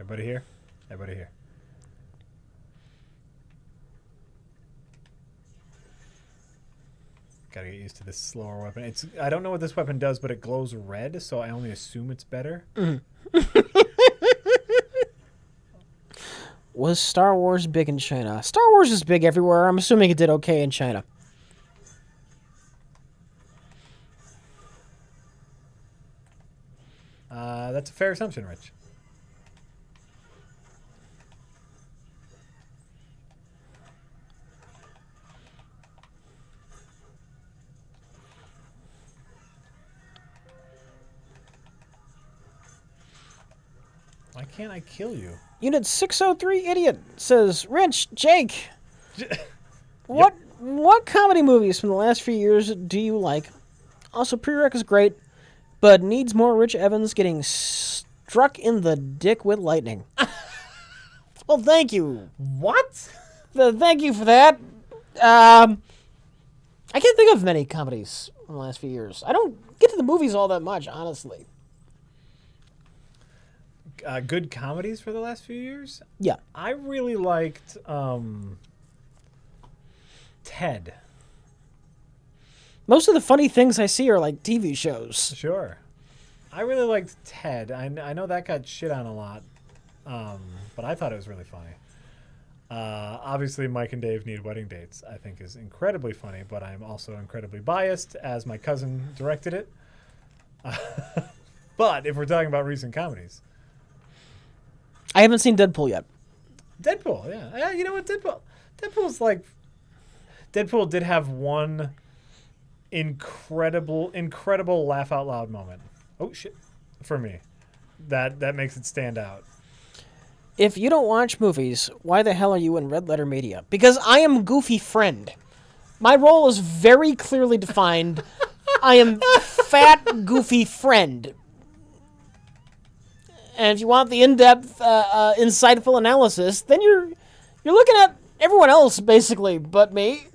Everybody here? Everybody here. Gotta get used to this slower weapon. I don't know what this weapon does, but it glows red, so I only assume it's better. Was Star Wars big in China? Star Wars is big everywhere. I'm assuming it did okay in China. That's a fair assumption, Rich. Why can't I kill you? Unit 603 Idiot says, Rich, Jake, what comedy movies from the last few years do you like? Also, Prereq is great, but needs more Rich Evans getting struck in the dick with lightning. Well, thank you. What? Thank you for that. I can't think of many comedies from the last few years. I don't get to the movies all that much, honestly. Good comedies for the last few years? Yeah. I really liked Ted. Most of the funny things I see are like TV shows. Sure. I really liked Ted. I know that got shit on a lot, but I thought it was really funny. Obviously, Mike and Dave Need Wedding Dates, I think, is incredibly funny, but I'm also incredibly biased as my cousin directed it. But if we're talking about recent comedies... I haven't seen Deadpool yet. Deadpool, yeah. You know what? Deadpool's like... Deadpool did have one incredible laugh out loud moment. Oh, shit. For me. That makes it stand out. If you don't watch movies, why the hell are you in Red Letter Media? Because I am Goofy Friend. My role is very clearly defined. I am Fat Goofy Friend. And if you want the in-depth, insightful analysis, then you're looking at everyone else, basically, but me.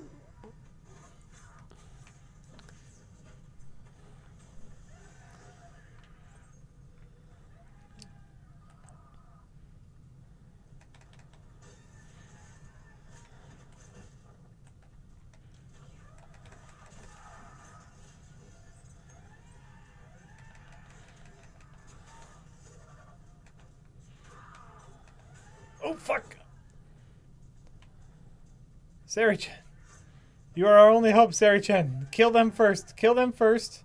Oh, fuck. Sari-chan. You are our only hope, Sari-chan. Kill them first. Kill them first.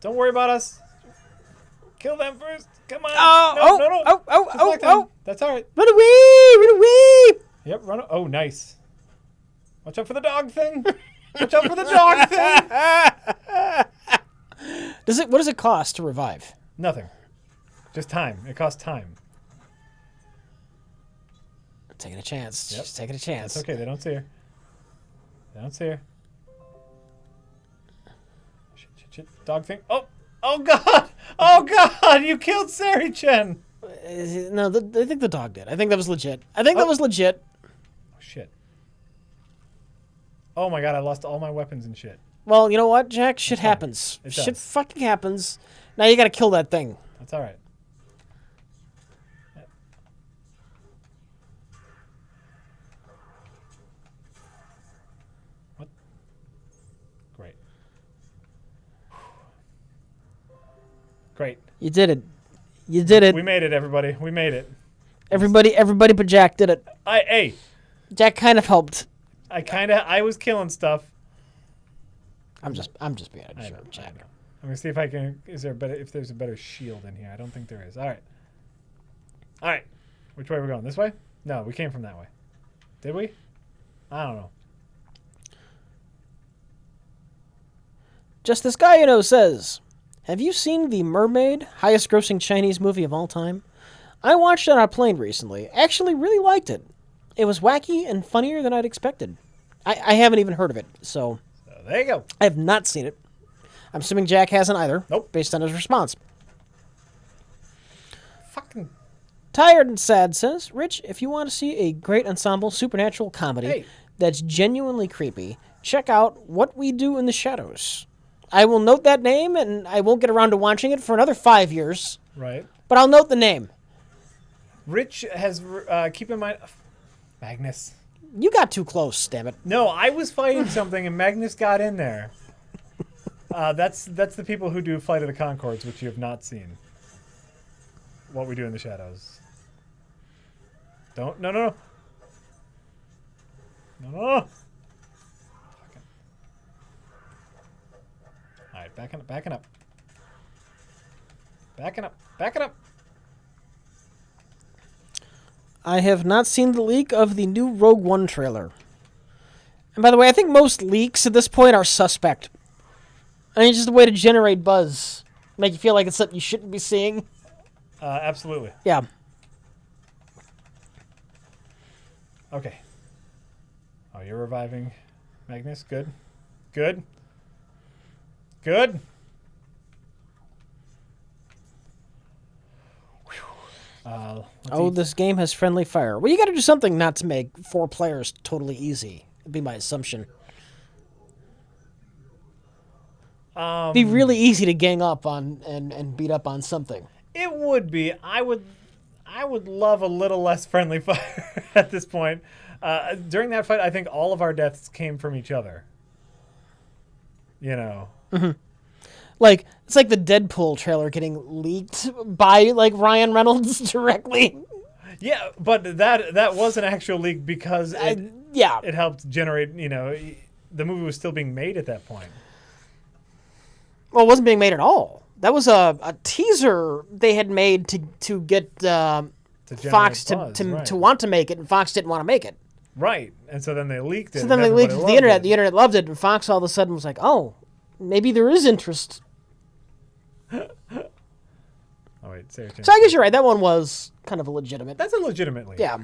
Don't worry about us. Kill them first. Come on. No. That's all right. Run away. Yep, run. Oh, nice. Watch out for the dog thing. Watch out for the dog thing. What does it cost to revive? Nothing. Just time. It costs time. Taking a chance. Yep. Just taking a chance. That's okay. They don't see her. They don't see her. Shit. Dog thing. Oh God. Oh God. You killed Sari-chan. No, I think the dog did. I think that was legit. Oh, shit. Oh, my God. I lost all my weapons and shit. Well, you know what, Jack? Shit happens. Shit fucking happens. Now you gotta kill that thing. That's all right. Great. You did it. We made it, everybody. We made it. Everybody but Jack did it. Hey. Jack kind of helped. I was killing stuff. I'm just being a jerk, Jack. I'm gonna see if I can. If there's a better shield in here? I don't think there is. All right. Which way are we going? This way? No, we came from that way. Did we? I don't know. Just this guy says, have you seen The Mermaid, highest grossing Chinese movie of all time? I watched it on a plane recently. Actually really liked it. It was wacky and funnier than I'd expected. I haven't even heard of it, so there you go. I have not seen it. I'm assuming Jack hasn't either. Nope. Based on his response. Fucking Tired and Sad says, Rich, if you want to see a great ensemble supernatural comedy that's genuinely creepy, check out What We Do in the Shadows. I will note that name, and I won't get around to watching it for another 5 years. Right. But I'll note the name. Rich has keep in mind, Magnus. You got too close, damn it. No, I was fighting something and Magnus got in there. That's the people who do Flight of the Conchords, which you have not seen. What We Do in the Shadows. Don't no. Alright, backing up. I have not seen the leak of the new Rogue One trailer. And by the way, I think most leaks at this point are suspect. I mean, it's just a way to generate buzz. Make you feel like it's something you shouldn't be seeing. Absolutely. Yeah. Okay. Oh, you're reviving Magnus? Good. Good. This game has friendly fire. Well, you got to do something not to make 4 players totally easy. Would be my assumption. Be really easy to gang up on and beat up on something. It would be. I would love a little less friendly fire at this point. During that fight, I think all of our deaths came from each other. You know. Mm-hmm. Like, it's like the Deadpool trailer getting leaked by, like, Ryan Reynolds directly. Yeah, but that was an actual leak because it helped generate, the movie was still being made at that point. Well, it wasn't being made at all. That was a teaser they had made to get Fox to want to make it, and Fox didn't want to make it. Right, and so then they leaked it. So then they leaked it to the internet. The internet loved it, and Fox all of a sudden was like, oh, maybe there is interest. Oh, wait, say it. So I guess you're right. That one was kind of a legitimate. That's a legitimate leak. Yeah.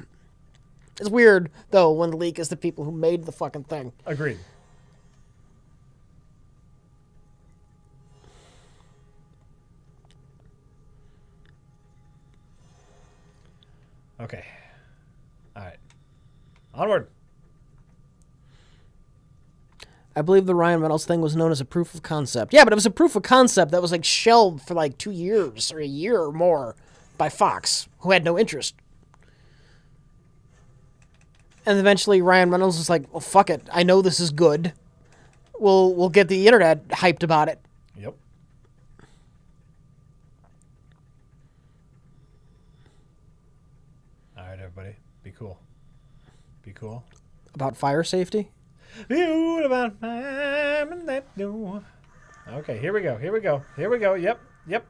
It's weird, though, when the leak is the people who made the fucking thing. Agreed. Okay. All right. Onward. I believe the Ryan Reynolds thing was known as a proof of concept. Yeah, but it was a proof of concept that was like shelved for like 2 years or a year or more by Fox, who had no interest. And eventually Ryan Reynolds was like, well, fuck it. I know this is good. We'll get the internet hyped about it. Yep. All right, everybody. Be cool. Be cool. About fire safety? Okay, here we go. Yep.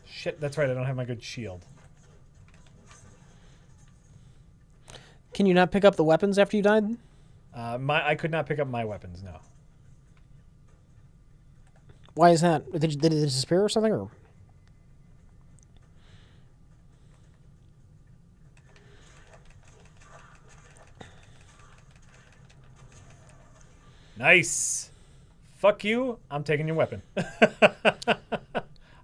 Shit, that's right. I don't have my good shield. Can you not pick up the weapons after you died? I could not pick up my weapons, no. Why is that? Did it disappear or something? Or? Nice. Fuck you. I'm taking your weapon.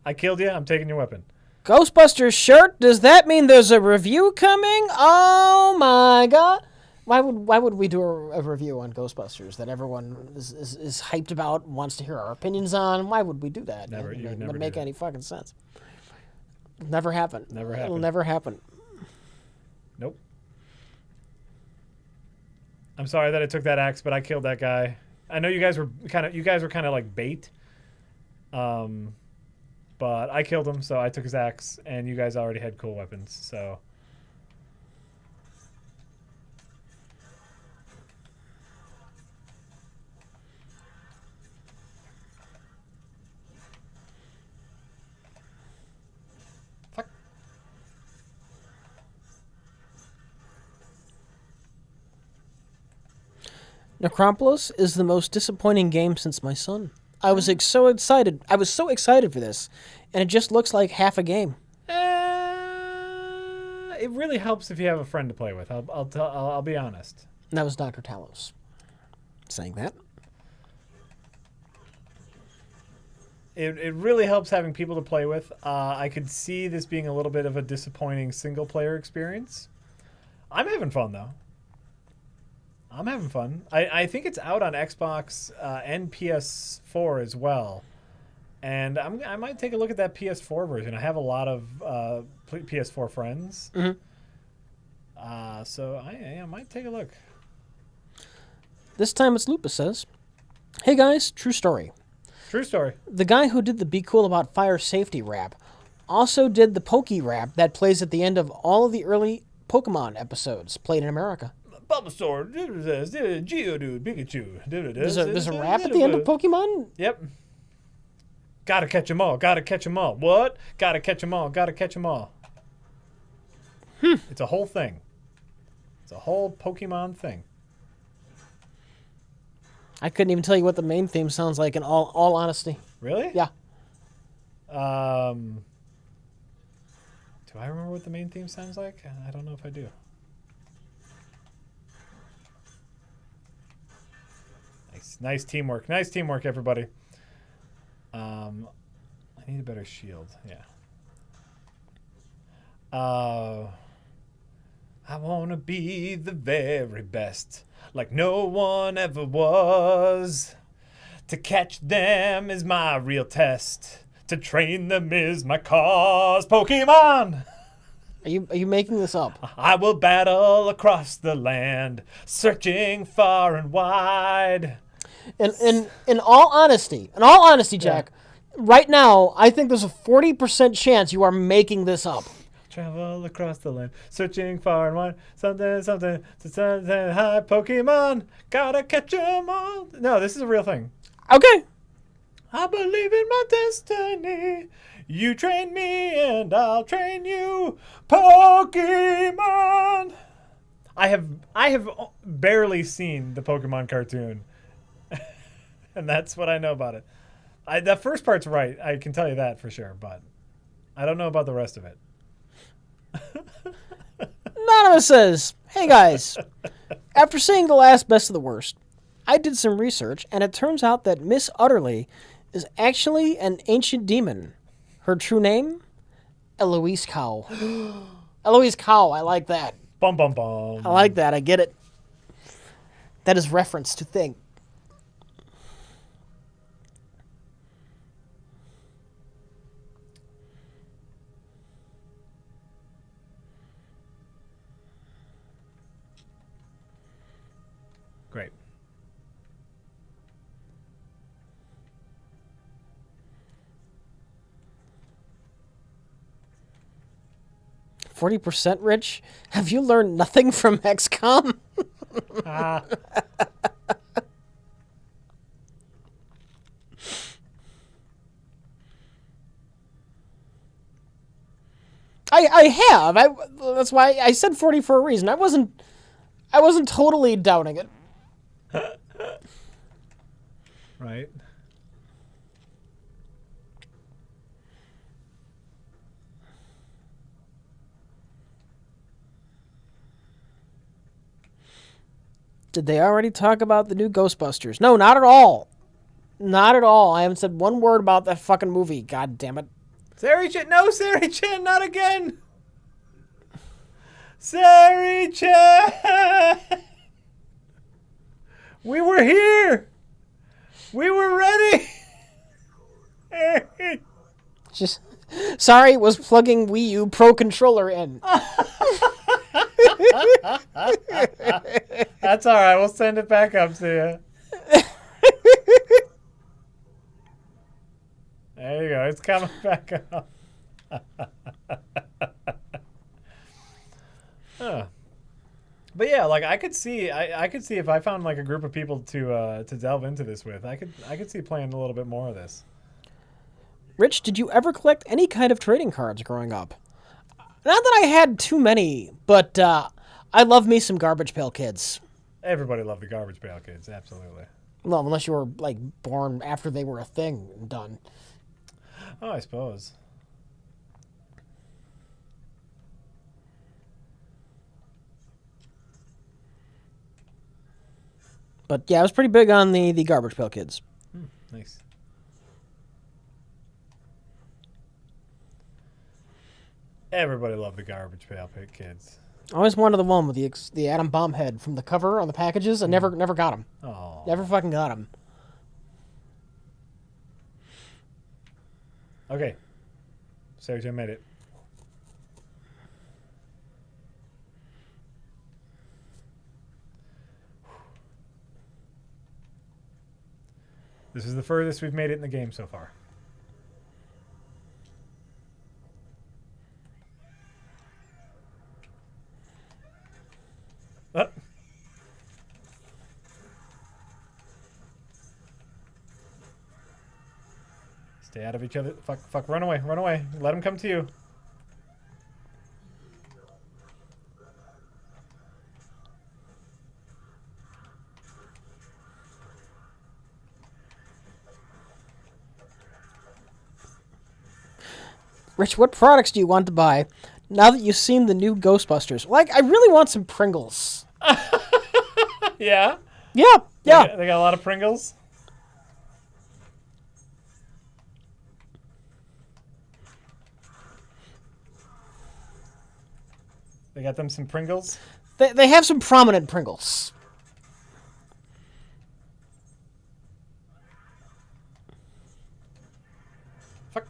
I killed you. I'm taking your weapon. Ghostbusters shirt? Does that mean there's a review coming? Oh my god. Why would we do a review on Ghostbusters that everyone is hyped about, wants to hear our opinions on? Why would we do that? Never. It wouldn't make any fucking sense. Never happen. It'll never happen. Nope. I'm sorry that I took that axe, but I killed that guy. I know you guys were kind of like bait. But I killed him, so I took his axe, and you guys already had cool weapons, so. Fuck. Necropolis is the most disappointing game since my son. I was so excited. I was so excited for this, and it just looks like half a game. It really helps if you have a friend to play with. I'll be honest. And that was Dr. Talos saying that. It really helps having people to play with. I could see this being a little bit of a disappointing single player experience. I'm having fun though. I'm having fun. I think it's out on Xbox and PS4 as well. And I might take a look at that PS4 version. I have a lot of PS4 friends. Mhm. So I might take a look. This time it's Lupus says, "Hey guys, true story. True story. The guy who did the Be Cool About Fire Safety rap also did the Pokey rap that plays at the end of all of the early Pokemon episodes played in America." Bulbasaur, Geodude, Pikachu. There's a rap at the end of Pokemon? Yep. Gotta catch 'em all. Gotta catch 'em all. What? Gotta catch 'em all. Gotta catch 'em all. It's a whole thing. It's a whole Pokemon thing. I couldn't even tell you what the main theme sounds like in all honesty. Really? Yeah. Do I remember what the main theme sounds like? I don't know if I do. Nice teamwork. Nice teamwork, everybody. I need a better shield. Yeah. I want to be the very best, like no one ever was. To catch them is my real test. To train them is my cause. Pokemon! Are you making this up? I will battle across the land, searching far and wide. In all honesty, Jack, right now I think there's a 40% chance you are making this up. Travel across the land, searching far and wide. Something, hi, Pokemon. Gotta catch 'em all. No, this is a real thing. Okay. I believe in my destiny. You train me and I'll train you. Pokemon. I have barely seen the Pokemon cartoon. And that's what I know about it. The first part's right. I can tell you that for sure, but I don't know about the rest of it. Anonymous says, "Hey guys, after seeing The Last Best of the Worst, I did some research and it turns out that Miss Utterly is actually an ancient demon. Her true name? Eloise Cow." Eloise Cow, I like that. Bum bum bum. I like that. I get it. That is reference to thing. Great. %, Rich? Have you learned nothing from XCOM? I have. That's why I said 40 for a reason. I wasn't totally doubting it. Right. Did they already talk about the new Ghostbusters? No, not at all. Not at all. I haven't said one word about that fucking movie. God damn it. Sari-chan, no, Sari-chan, not again. Sari-chan. We were here. We were ready. Just sorry, was plugging Wii U Pro Controller in. That's all right. We'll send it back up to you. There you go. It's coming back up. Huh. But yeah, like I could see if I found like a group of people to delve into this with, I could see playing a little bit more of this. Rich, did you ever collect any kind of trading cards growing up? Not that I had too many, but I love me some Garbage Pail Kids. Everybody loved the Garbage Pail Kids, absolutely. Well, unless you were like born after they were a thing and done. Oh, I suppose. But yeah, I was pretty big on the Garbage Pail Kids. Nice. Everybody loved the Garbage Pail Kids. I always wanted the one with the atom bomb head from the cover on the packages. I never got him. Oh. Never fucking got him. Okay. Sarah made it. This is the furthest we've made it in the game so far. Stay out of each other. Fuck, run away, run away. Let them come to you. Rich, what products do you want to buy now that you've seen the new Ghostbusters? Like, I really want some Pringles. Yeah? Yeah. They got a lot of Pringles? They got them some Pringles? They have some prominent Pringles. Fuck.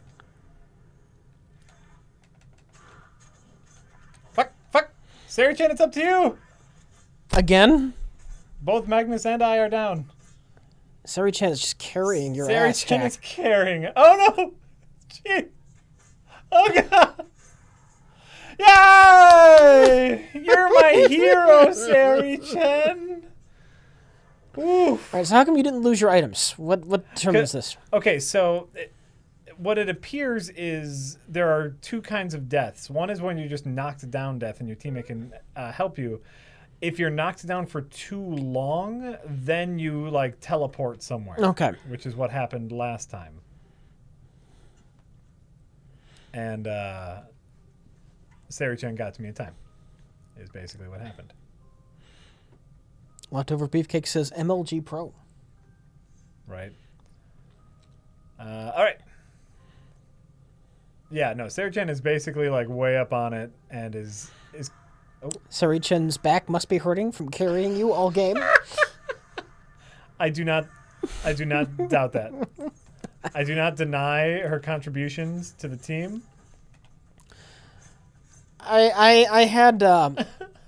Fuck. Sarah Chan, it's up to you. Again? Both Magnus and I are down. Sari Chan is just carrying your Sarah ass, Chan Jack. is carrying. Oh no! Gee. Oh god! Yay! You're my hero, Sarah Chan. Oof. All right, so how come you didn't lose your items? What determines this? Okay, so what it appears is there are two kinds of deaths. One is when you're just knocked down death and your teammate can help you. If you're knocked down for too long, then you like teleport somewhere. Okay. Which is what happened last time. And Sarah Chan got to me in time. Is basically what happened. Leftover Beefcake says MLG Pro. Right. All right. Yeah, no, Sarah Chan is basically like way up on it and is Sari Chen's back must be hurting from carrying you all game. I do not doubt that. I do not deny her contributions to the team. I had a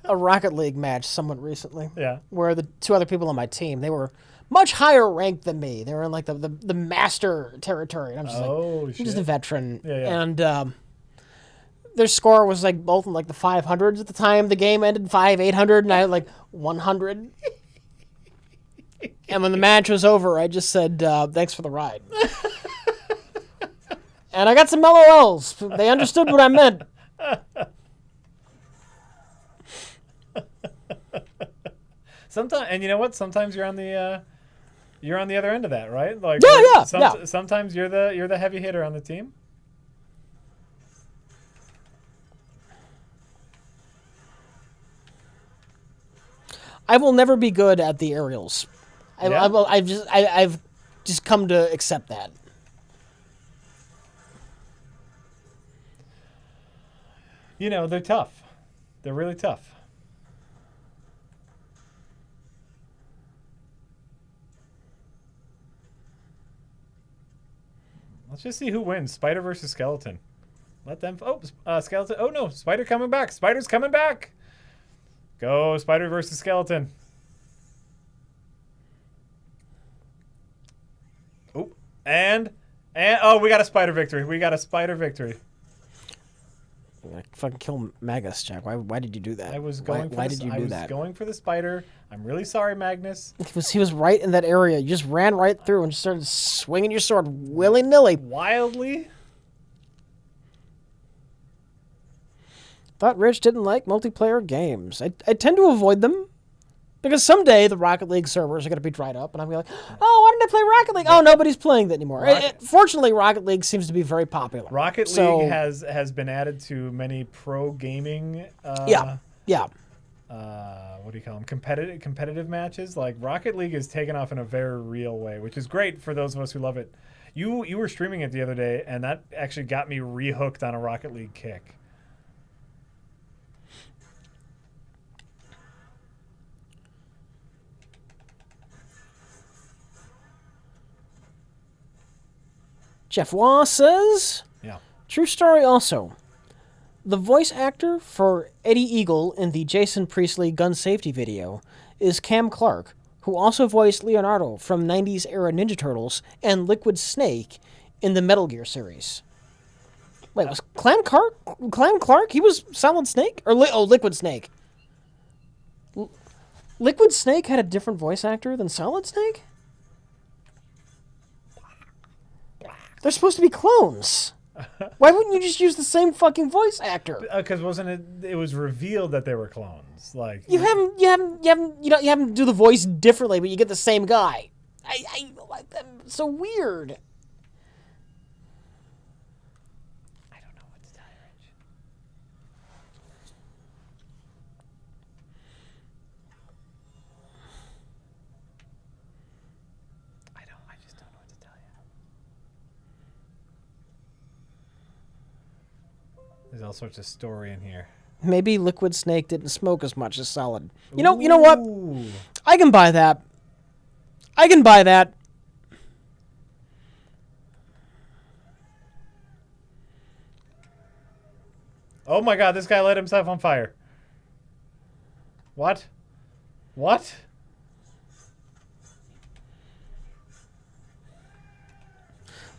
Rocket League match somewhat recently. Yeah. Where the two other people on my team, they were much higher ranked than me. They were in like the master territory. And I'm just I'm just a veteran. Yeah. And their score was like both in like the 500s at the time. The game ended 5-800 and I had like 100. And when the match was over, I just said, thanks for the ride. And I got some LOLs. They understood what I meant. Sometimes, and you know what? Sometimes you're on the other end of that, right? Like Yeah. Sometimes you're the heavy hitter on the team. I will never be good at the aerials. I've just come to accept that. You know, they're tough. They're really tough. Let's just see who wins. Spider versus Skeleton. Let them... Skeleton. Oh, no. Spider coming back. Spider's coming back. Go, Spider versus Skeleton. Oh, and... Oh, we got a Spider victory. We got a Spider victory. I fucking kill Magus, Jack. Why did you do that? I was going for why did you do that? Going for the Spider. I'm really sorry, Magnus. He was right in that area. You just ran right through and just started swinging your sword willy-nilly. Wildly. Thought Rich didn't like multiplayer games. I tend to avoid them. Because someday the Rocket League servers are going to be dried up, and I'm going to be like, oh, why didn't I play Rocket League? Oh, nobody's playing that anymore. Fortunately, Rocket League seems to be very popular. Rocket League has been added to many pro gaming. Yeah. What do you call them? Competitive matches. Like Rocket League is taken off in a very real way, which is great for those of us who love it. You were streaming it the other day, and that actually got me rehooked on a Rocket League kick. Jeff Waugh says, Yeah. true story also. The voice actor for Eddie Eagle in the Jason Priestley gun safety video is Cam Clark, who also voiced Leonardo from 90s era Ninja Turtles and Liquid Snake in the Metal Gear series. Wait, was Clam Clark? He was Solid Snake? Or Liquid Snake. Liquid Snake had a different voice actor than Solid Snake? They're supposed to be clones. Why wouldn't you just use the same fucking voice actor? Because wasn't it? It was revealed that they were clones. Like You haven't do the voice differently, but you get the same guy. I like that. So weird. I don't know what to tell you, Rich. I just don't know what to tell you. There's all sorts of story in here. Maybe Liquid Snake didn't smoke as much as Solid. You know what? Ooh. I can buy that. Oh my god, this guy lit himself on fire. What? What?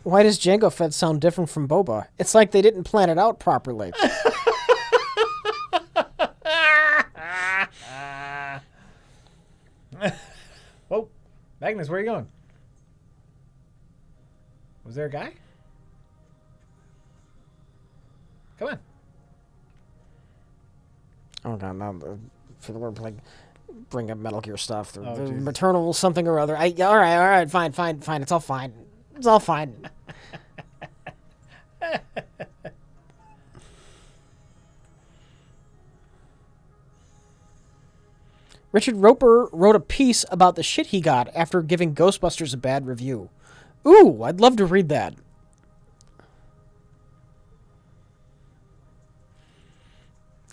Why does Jango Fett sound different from Boba? It's like they didn't plan it out properly. Whoa. Magnus, where are you going? Was there a guy? Come on. Oh god, now for the word like bring up Metal Gear stuff. The Jesus. maternal something or other. All right, fine. It's all fine. It's all fine. Richard Roper wrote a piece about the shit he got after giving Ghostbusters a bad review. Ooh, I'd love to read that.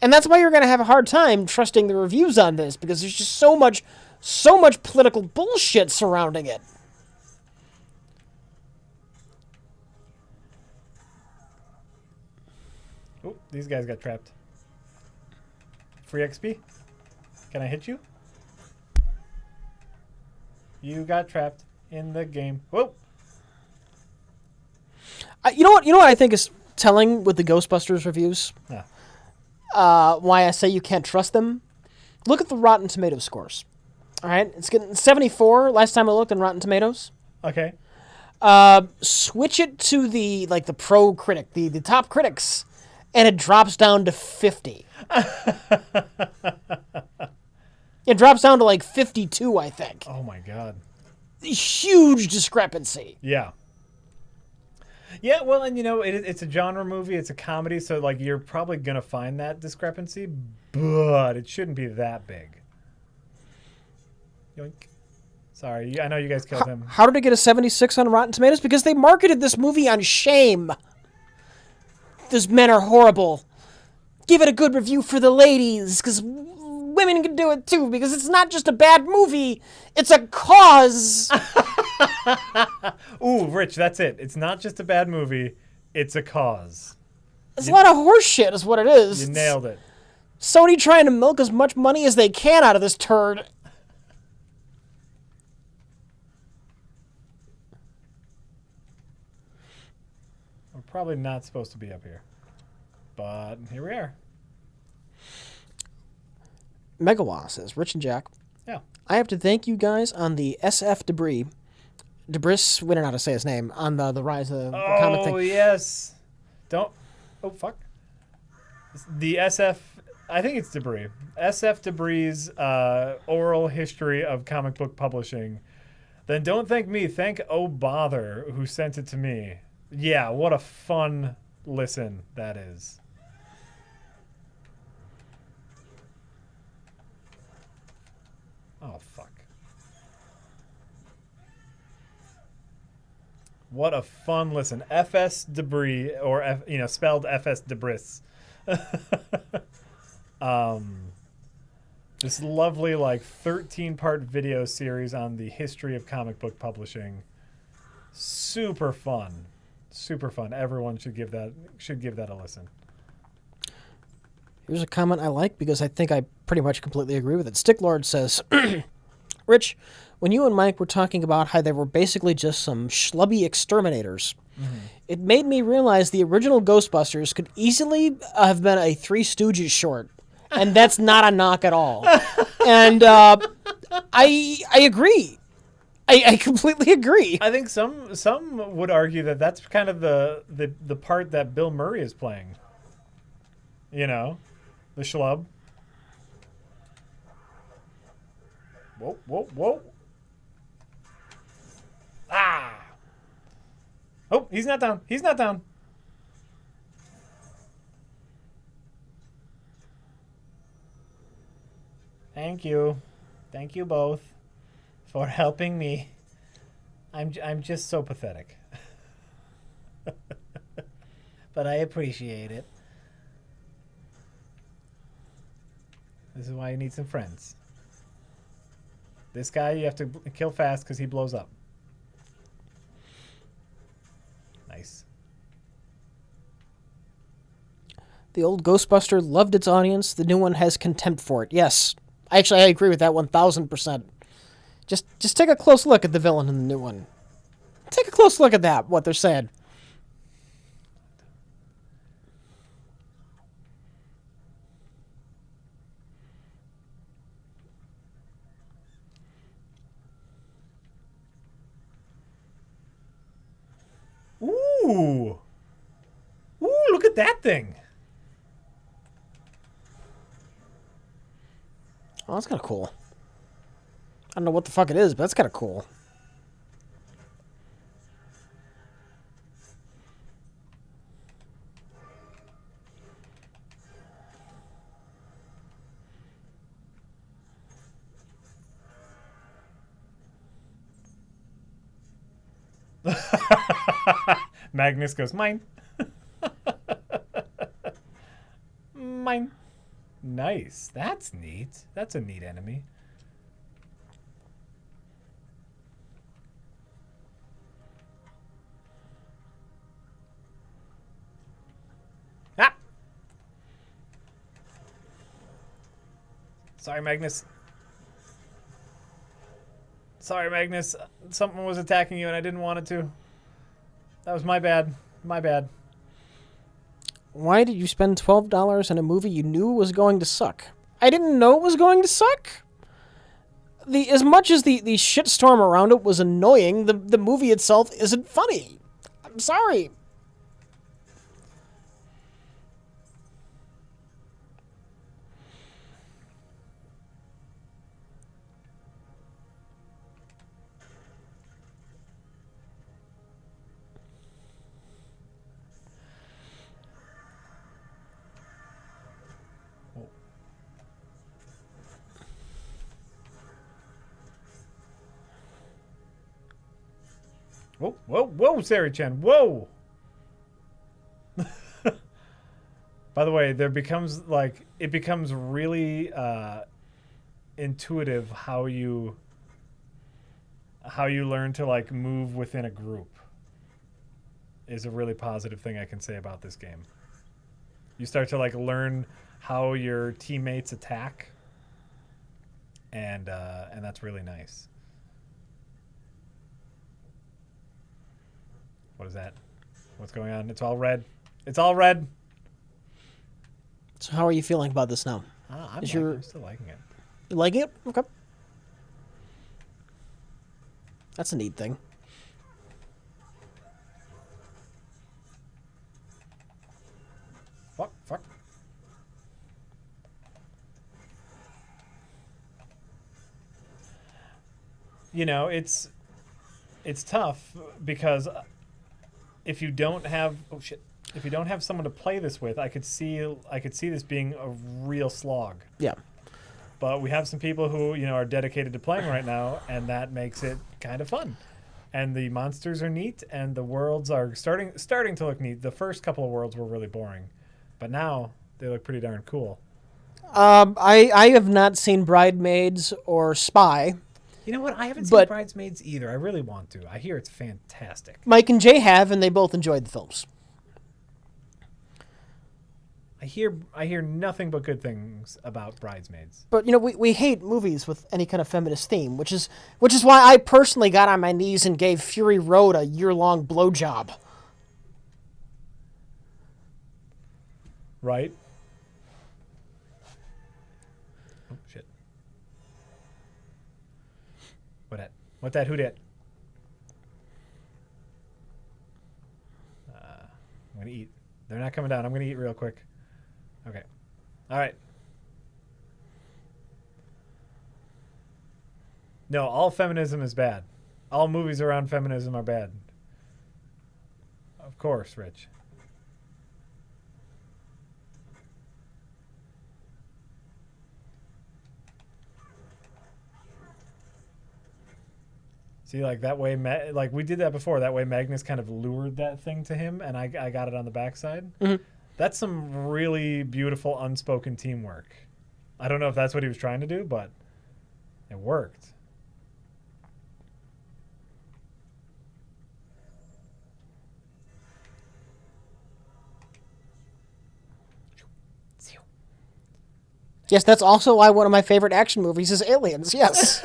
And that's why you're going to have a hard time trusting the reviews on this, because there's just so much political bullshit surrounding it. Oh, these guys got trapped. Free XP? Can I hit you? You got trapped in the game. Whoa! You know what I think is telling with the Ghostbusters reviews? Yeah. Why I say you can't trust them? Look at the Rotten Tomatoes scores. All right, it's getting 74 last time I looked on Rotten Tomatoes. Okay. Switch it to the pro critic, the top critics, and it drops down to 50. It drops down to like 52, I think. Oh my god. Huge discrepancy. Yeah. Yeah, well, and it's a genre movie, it's a comedy, so like you're probably gonna find that discrepancy, but it shouldn't be that big. Yoink. Sorry, I know you guys killed him. How did it get a 76 on Rotten Tomatoes? Because they marketed this movie on shame. Those men are horrible. Give it a good review for the ladies, because women can do it too, because it's not just a bad movie, it's a cause. Ooh, Rich, that's it. It's not just a bad movie, it's a cause. It's a lot of horse shit is what it is. You nailed it. Sony trying to milk as much money as they can out of this turd. We're probably not supposed to be up here, but here we are. Megawa says, Rich and Jack, Yeah. I have to thank you guys on the SF Debris, we don't know how to say his name, on the Rise of the comic thing. Oh, yes. Oh, fuck. The SF, I think it's Debris. SF Debris' oral history of comic book publishing. Then don't thank me. Thank Oh Bother, who sent it to me. Yeah, what a fun listen that is. Oh, fuck. What a fun listen. FS Debris, or, spelled FS Debris. This lovely, 13-part video series on the history of comic book publishing. Super fun. Super fun. Everyone should give that a listen. Here's a comment I like because I think I pretty much completely agree with it. Sticklord says, Rich, when you and Mike were talking about how they were basically just some schlubby exterminators, it made me realize the original Ghostbusters could easily have been a Three Stooges short. And that's not a knock at all. And I agree. I completely agree. I think some would argue that that's kind of the part that Bill Murray is playing. You know, the schlub. Whoa, whoa, whoa. Ah! Oh, he's not down. He's not down. Thank you. Thank you both for helping me. I'm just so pathetic. But I appreciate it. This is why you need some friends. This guy you have to kill fast because he blows up. Nice. The old Ghostbuster loved its audience. The new one has contempt for it. Yes. Actually, I agree with that 1,000%. Just take a close look at the villain in the new one. Take a close look at that, what they're saying. Ooh. Ooh, look at that thing. Oh, that's kind of cool. I don't know what the fuck it is, but that's kind of cool. Magnus goes, mine. Mine. Nice. That's neat. That's a neat enemy. Ah! Sorry, Magnus. Sorry, Magnus. Something was attacking you and I didn't want it to. That was my bad. My bad. Why did you spend $12 on a movie you knew was going to suck? I didn't know it was going to suck. As much as the shitstorm around it was annoying, the movie itself isn't funny. I'm sorry. Whoa, whoa, whoa, Sari-chan, whoa! By the way, it becomes really intuitive how you learn to like move within a group is a really positive thing I can say about this game. You start to like learn how your teammates attack, and that's really nice. What is that? What's going on? It's all red. It's all red. So how are you feeling about this now? I'm still liking it. You like it? Okay. That's a neat thing. Fuck. You know, it's tough because if you don't have someone to play this with, I could see this being a real slog. Yeah. But we have some people who, are dedicated to playing right now, and that makes it kind of fun. And the monsters are neat, and the worlds are starting to look neat. The first couple of worlds were really boring, but now they look pretty darn cool. I have not seen Bridesmaids or Spy, You know what? I haven't seen But- Bridesmaids either. I really want to. I hear it's fantastic. Mike and Jay have, and they both enjoyed the films. I hear nothing but good things about Bridesmaids. But we hate movies with any kind of feminist theme, which is why I personally got on my knees and gave Fury Road a year-long blowjob. Right? Oh shit! What that? Who dat? I'm gonna eat. They're not coming down. I'm gonna eat real quick. Okay. All right. No, all feminism is bad. All movies around feminism are bad. Of course, Rich. See, like that way, like we did that before. That way, Magnus kind of lured that thing to him, and I got it on the backside. Mm-hmm. That's some really beautiful unspoken teamwork. I don't know if that's what he was trying to do, but it worked. Yes, that's also why one of my favorite action movies is Aliens. Yes.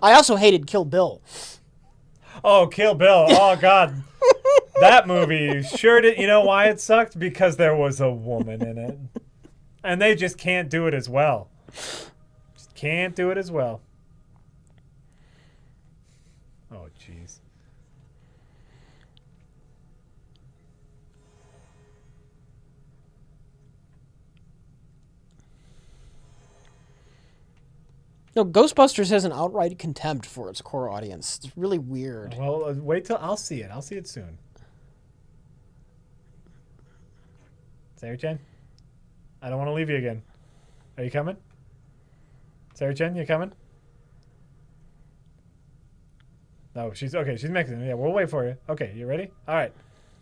I also hated Kill Bill. Oh, Kill Bill. Oh, God. That movie sure did. You know why it sucked? Because there was a woman in it. And they just can't do it as well. Just can't do it as well. Oh, jeez. No, Ghostbusters has an outright contempt for its core audience. It's really weird. Well, wait till I'll see it. I'll see it soon. Sarah-chan? I don't want to leave you again. Are you coming? Sarah-chan, you coming? No, she's okay. She's Mexican. Yeah, we'll wait for you. Okay, you ready? All right.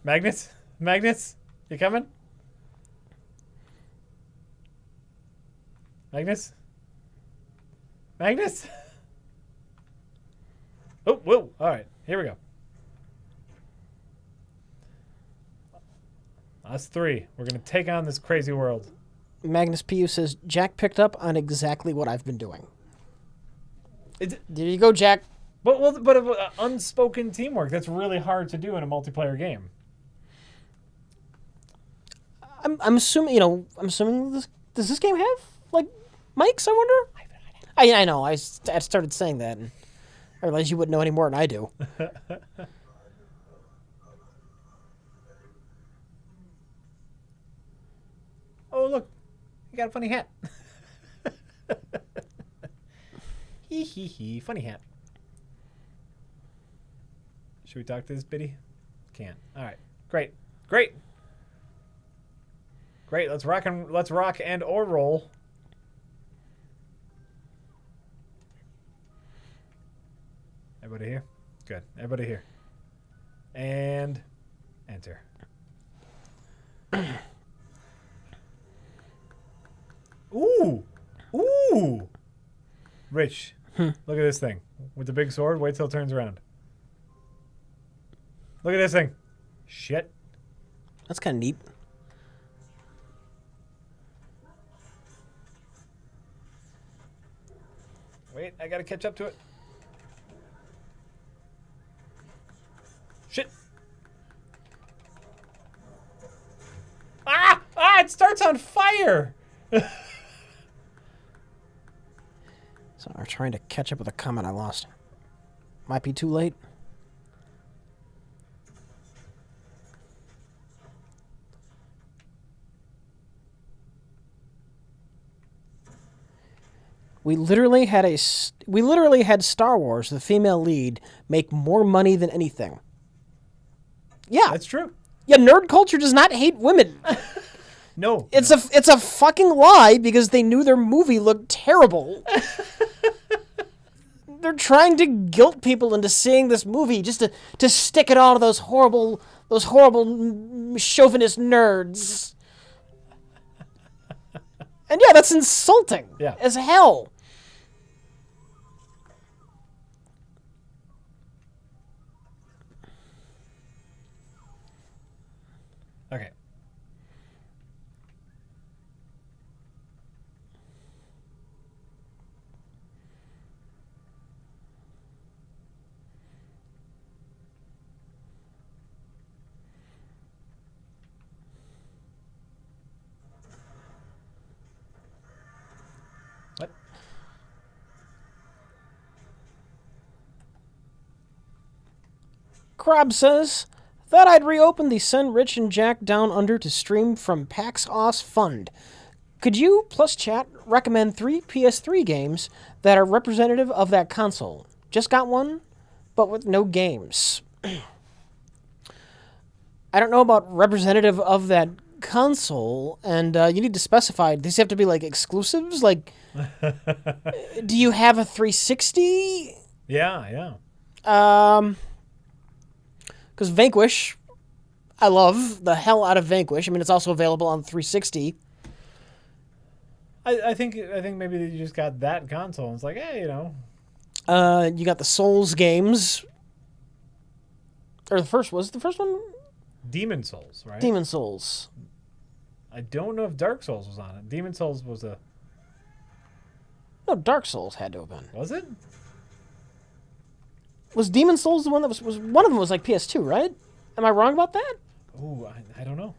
Magnus? Magnus? You coming? Magnus? Magnus? Oh, whoa. All right. Here we go. Us three. We're going to take on this crazy world. Magnus P.U. says, Jack picked up on exactly what I've been doing. There you go, Jack. But unspoken teamwork, that's really hard to do in a multiplayer game. I'm assuming, does this game have, like, mics, I wonder? I know. I started saying that, and I realized you wouldn't know any more than I do. Oh, look. You got a funny hat. Hee hee hee. Funny hat. Should we talk to this biddy? Can't. All right. Great. Great. Great. Let's rock and or roll. Everybody here? Good. Everybody here. And enter. Ooh. Ooh. Rich. Look at this thing. With the big sword. Wait till it turns around. Look at this thing. Shit. That's kind of neat. Wait, I gotta catch up to it. Shit. Ah! Ah! It starts on fire! So I'm trying to catch up with a comment I lost. Might be too late. We literally had Star Wars, the female lead, make more money than anything. Yeah. That's true. Yeah, nerd culture does not hate women. No. It's a fucking lie because they knew their movie looked terrible. They're trying to guilt people into seeing this movie just to stick it all to those horrible chauvinist nerds. And yeah, that's insulting Yeah. as hell. Okay. What? Crab says, thought I'd reopen the Send Rich and Jack Down Under to stream from PAX Os Fund. Could you, plus chat, recommend 3 PS3 games that are representative of that console? Just got one, but with no games. I don't know about representative of that console, and you need to specify. These have to be, like, exclusives? Like, do you have a 360? Yeah. Because Vanquish, I love the hell out of Vanquish. I mean, it's also available on 360. I think maybe you just got that console and it's like, hey, You got the Souls games. Or the first one? Demon Souls, right? Demon Souls. I don't know if Dark Souls was on it. Demon Souls was a... No, Dark Souls had to have been. Was it? Was Demon Souls the one that was one of them was like PS2, right? Am I wrong about that? Ooh, I don't know.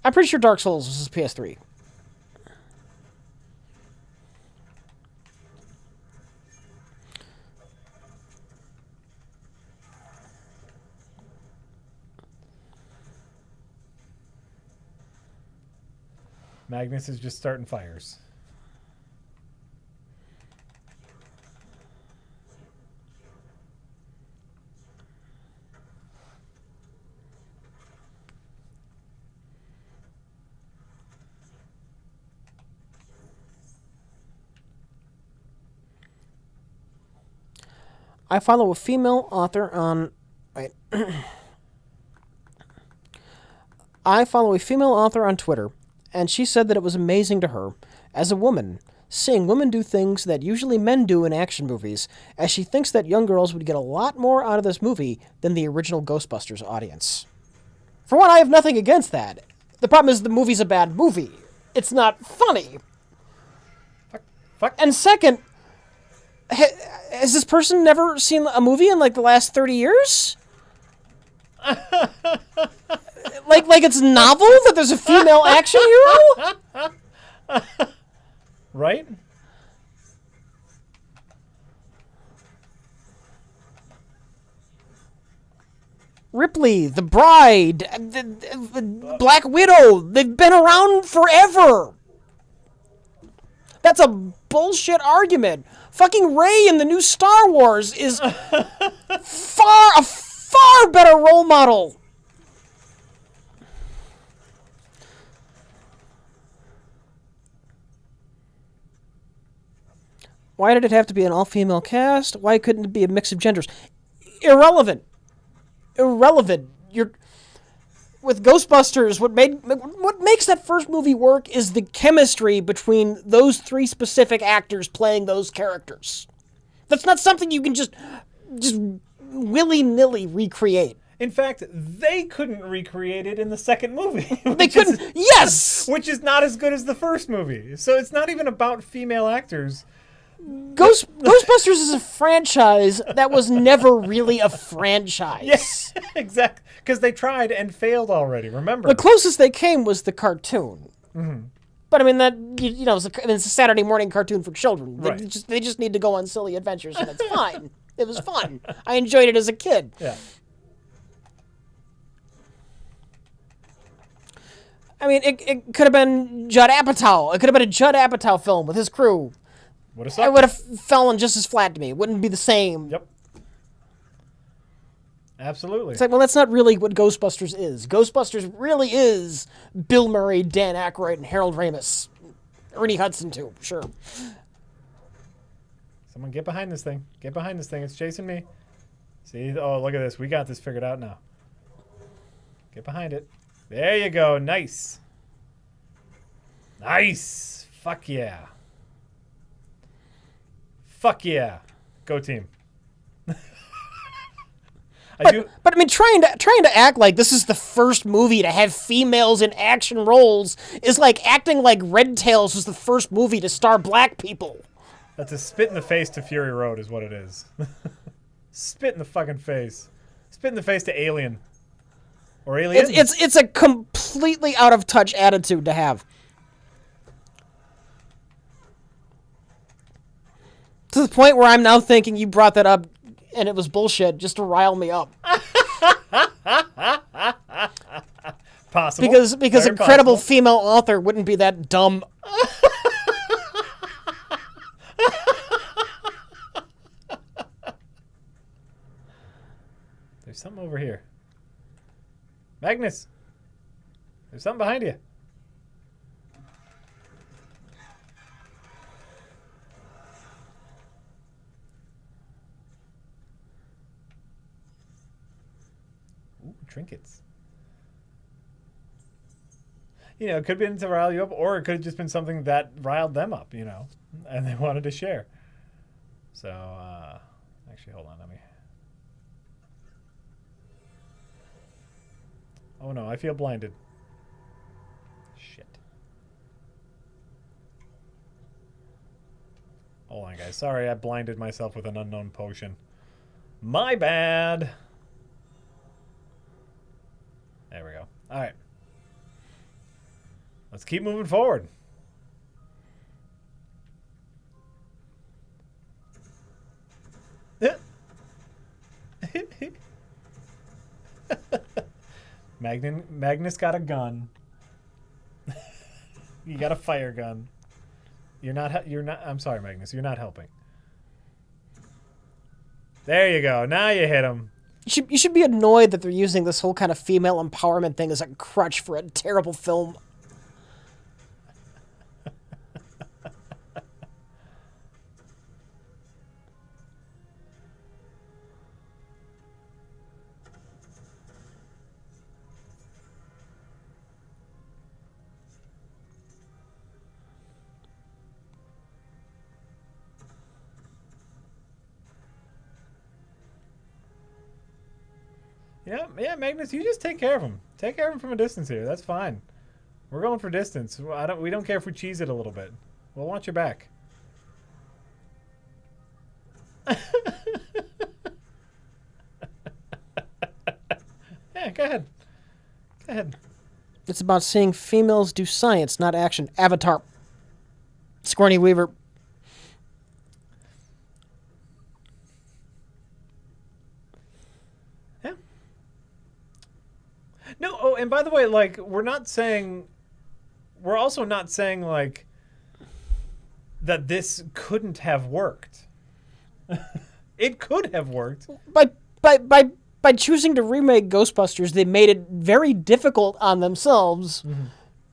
I'm pretty sure Dark Souls was PS3. Magnus is just starting fires. I follow a female author on... Wait. I follow a female author on Twitter, and she said that it was amazing to her, as a woman, seeing women do things that usually men do in action movies, as she thinks that young girls would get a lot more out of this movie than the original Ghostbusters audience. For one, I have nothing against that. The problem is the movie's a bad movie. It's not funny. Fuck. And second, has this person never seen a movie in like the last 30 years? like it's novel that there's a female action hero? Right? Ripley, The Bride, the Black Widow, they've been around forever. That's a bullshit argument. Fucking Rey in the new Star Wars is a far better role model. Why did it have to be an all-female cast? Why couldn't it be a mix of genders? Irrelevant. You're with Ghostbusters. What makes that first movie work is the chemistry between those 3 specific actors playing those characters. That's not something you can just willy-nilly recreate. In fact, they couldn't recreate it in the second movie. They couldn't. Yes, which is not as good as the first movie. So it's not even about female actors. Ghostbusters is a franchise that was never really a franchise. Yes, exactly. Because they tried and failed already. Remember, the closest they came was the cartoon. Mm-hmm. But I mean that it's a Saturday morning cartoon for children. Right. They just need to go on silly adventures, and it's fine. It was fun. I enjoyed it as a kid. Yeah. I mean, it could have been Judd Apatow. It could have been a Judd Apatow film with his crew. It would have fallen just as flat to me. It wouldn't be the same. Yep. Absolutely. It's like, well, that's not really what Ghostbusters is. Ghostbusters really is Bill Murray, Dan Aykroyd, and Harold Ramis. Ernie Hudson, too, sure. Someone get behind this thing. Get behind this thing. It's chasing me. See? Oh, look at this. We got this figured out now. Get behind it. There you go. Nice. Nice. Fuck yeah. Fuck yeah. Go team. But I mean, trying to act like this is the first movie to have females in action roles is like acting like Red Tails was the first movie to star black people. That's a spit in the face to Fury Road is what it is. Spit in the fucking face. Spit in the face to Alien. Or Aliens. It's a completely out of touch attitude to have. To the point where I'm now thinking you brought that up and it was bullshit just to rile me up. Possible. Because a credible female author wouldn't be that dumb. There's something over here. Magnus! There's something behind you. Ooh, trinkets. You know, it could have been to rile you up, or it could have just been something that riled them up, you know, and they wanted to share. So, actually, hold on, let me... Oh no, I feel blinded. Shit. Hold on, guys. Sorry, I blinded myself with an unknown potion. My bad. There we go. All right. Let's keep moving forward. Magnus got a gun. You got a fire gun. You're not. I'm sorry, Magnus. You're not helping. There you go. Now you hit him. You should be annoyed that they're using this whole kind of female empowerment thing as a crutch for a terrible film. Yeah, Magnus, you just take care of him. Take care of him from a distance here. That's fine. We're going for distance. We don't care if we cheese it a little bit. We'll watch your back. Yeah, go ahead. Go ahead. It's about seeing females do science, not action. Avatar. Sigourney Weaver. No, oh, and by the way, like, we're also not saying, like, that this couldn't have worked. It could have worked. By choosing to remake Ghostbusters, they made it very difficult on themselves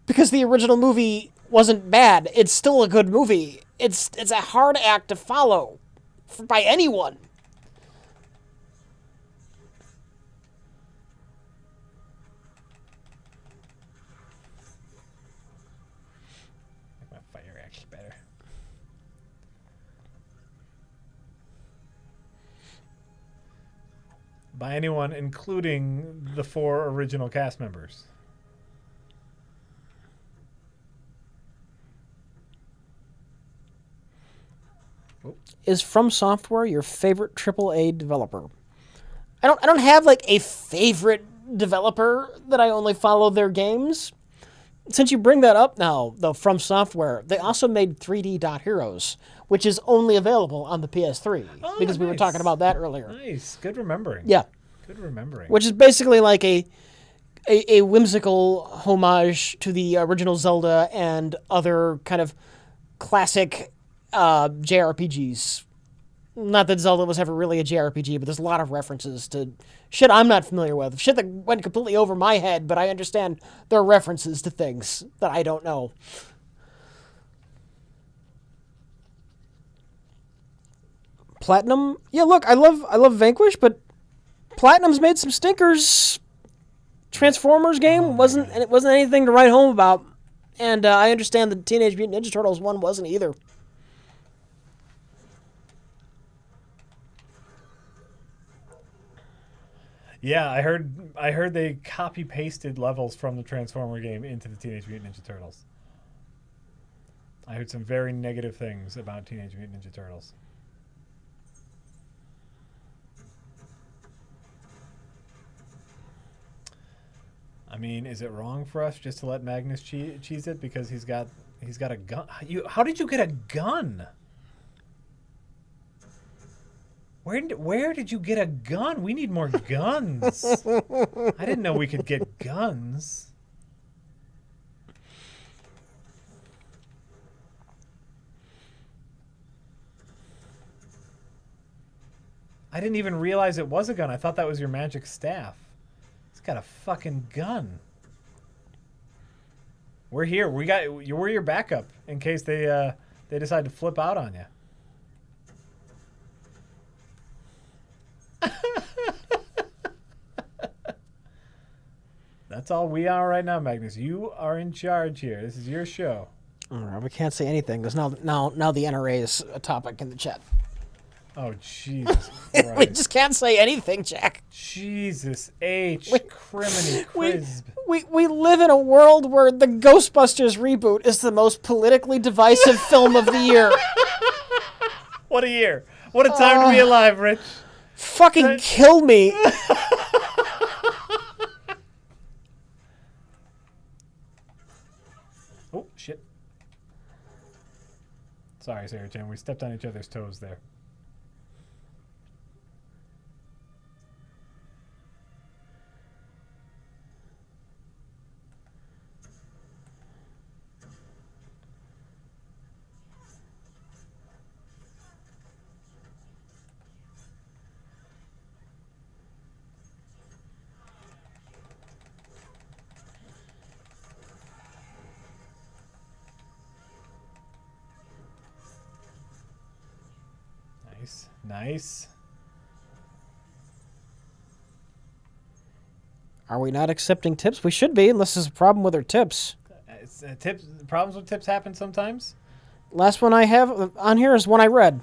because the original movie wasn't bad. It's still a good movie. It's a hard act to follow by anyone. By anyone, including the 4 original cast members. Is From Software your favorite AAA developer? I don't have like a favorite developer that I only follow their games. Since you bring that up now, though, From Software, they also made 3D Dot Heroes, which is only available on the PS3, because we were talking about that earlier. Nice. Good remembering. Yeah. Good remembering. Which is basically like a whimsical homage to the original Zelda and other kind of classic JRPGs. Not that Zelda was ever really a JRPG, but there's a lot of references to shit I'm not familiar with. Shit that went completely over my head, but I understand there are references to things that I don't know. Platinum? Yeah, look, I love Vanquish, but Platinum's made some stinkers. Transformers game wasn't anything to write home about. And I understand the Teenage Mutant Ninja Turtles one wasn't either. Yeah, I heard they copy pasted levels from the Transformer game into the Teenage Mutant Ninja Turtles. I heard some very negative things about Teenage Mutant Ninja Turtles. I mean, is it wrong for us just to let Magnus cheese it because he's got a gun? How did you get a gun? Where did you get a gun? We need more guns. I didn't know we could get guns. I didn't even realize it was a gun. I thought that was your magic staff. He's got a fucking gun. We're here. We're your backup in case they decide to flip out on you. That's all we are right now, Magnus. You are in charge here. This is your show. All right, we can't say anything because now the NRA is a topic in the chat. Oh, Jesus Christ. We just can't say anything, Jack. Jesus H. Criminy Crisp. We live in a world where the Ghostbusters reboot is the most politically divisive film of the year. What a year. What a time to be alive, Rich. Fucking kill me. Oh, shit. Sorry, Sarah Jane. We stepped on each other's toes there. Nice. Are we not accepting tips? We should be, unless there's a problem with our tips. Tips. Problems with tips happen sometimes. Last one I have on here is one I read.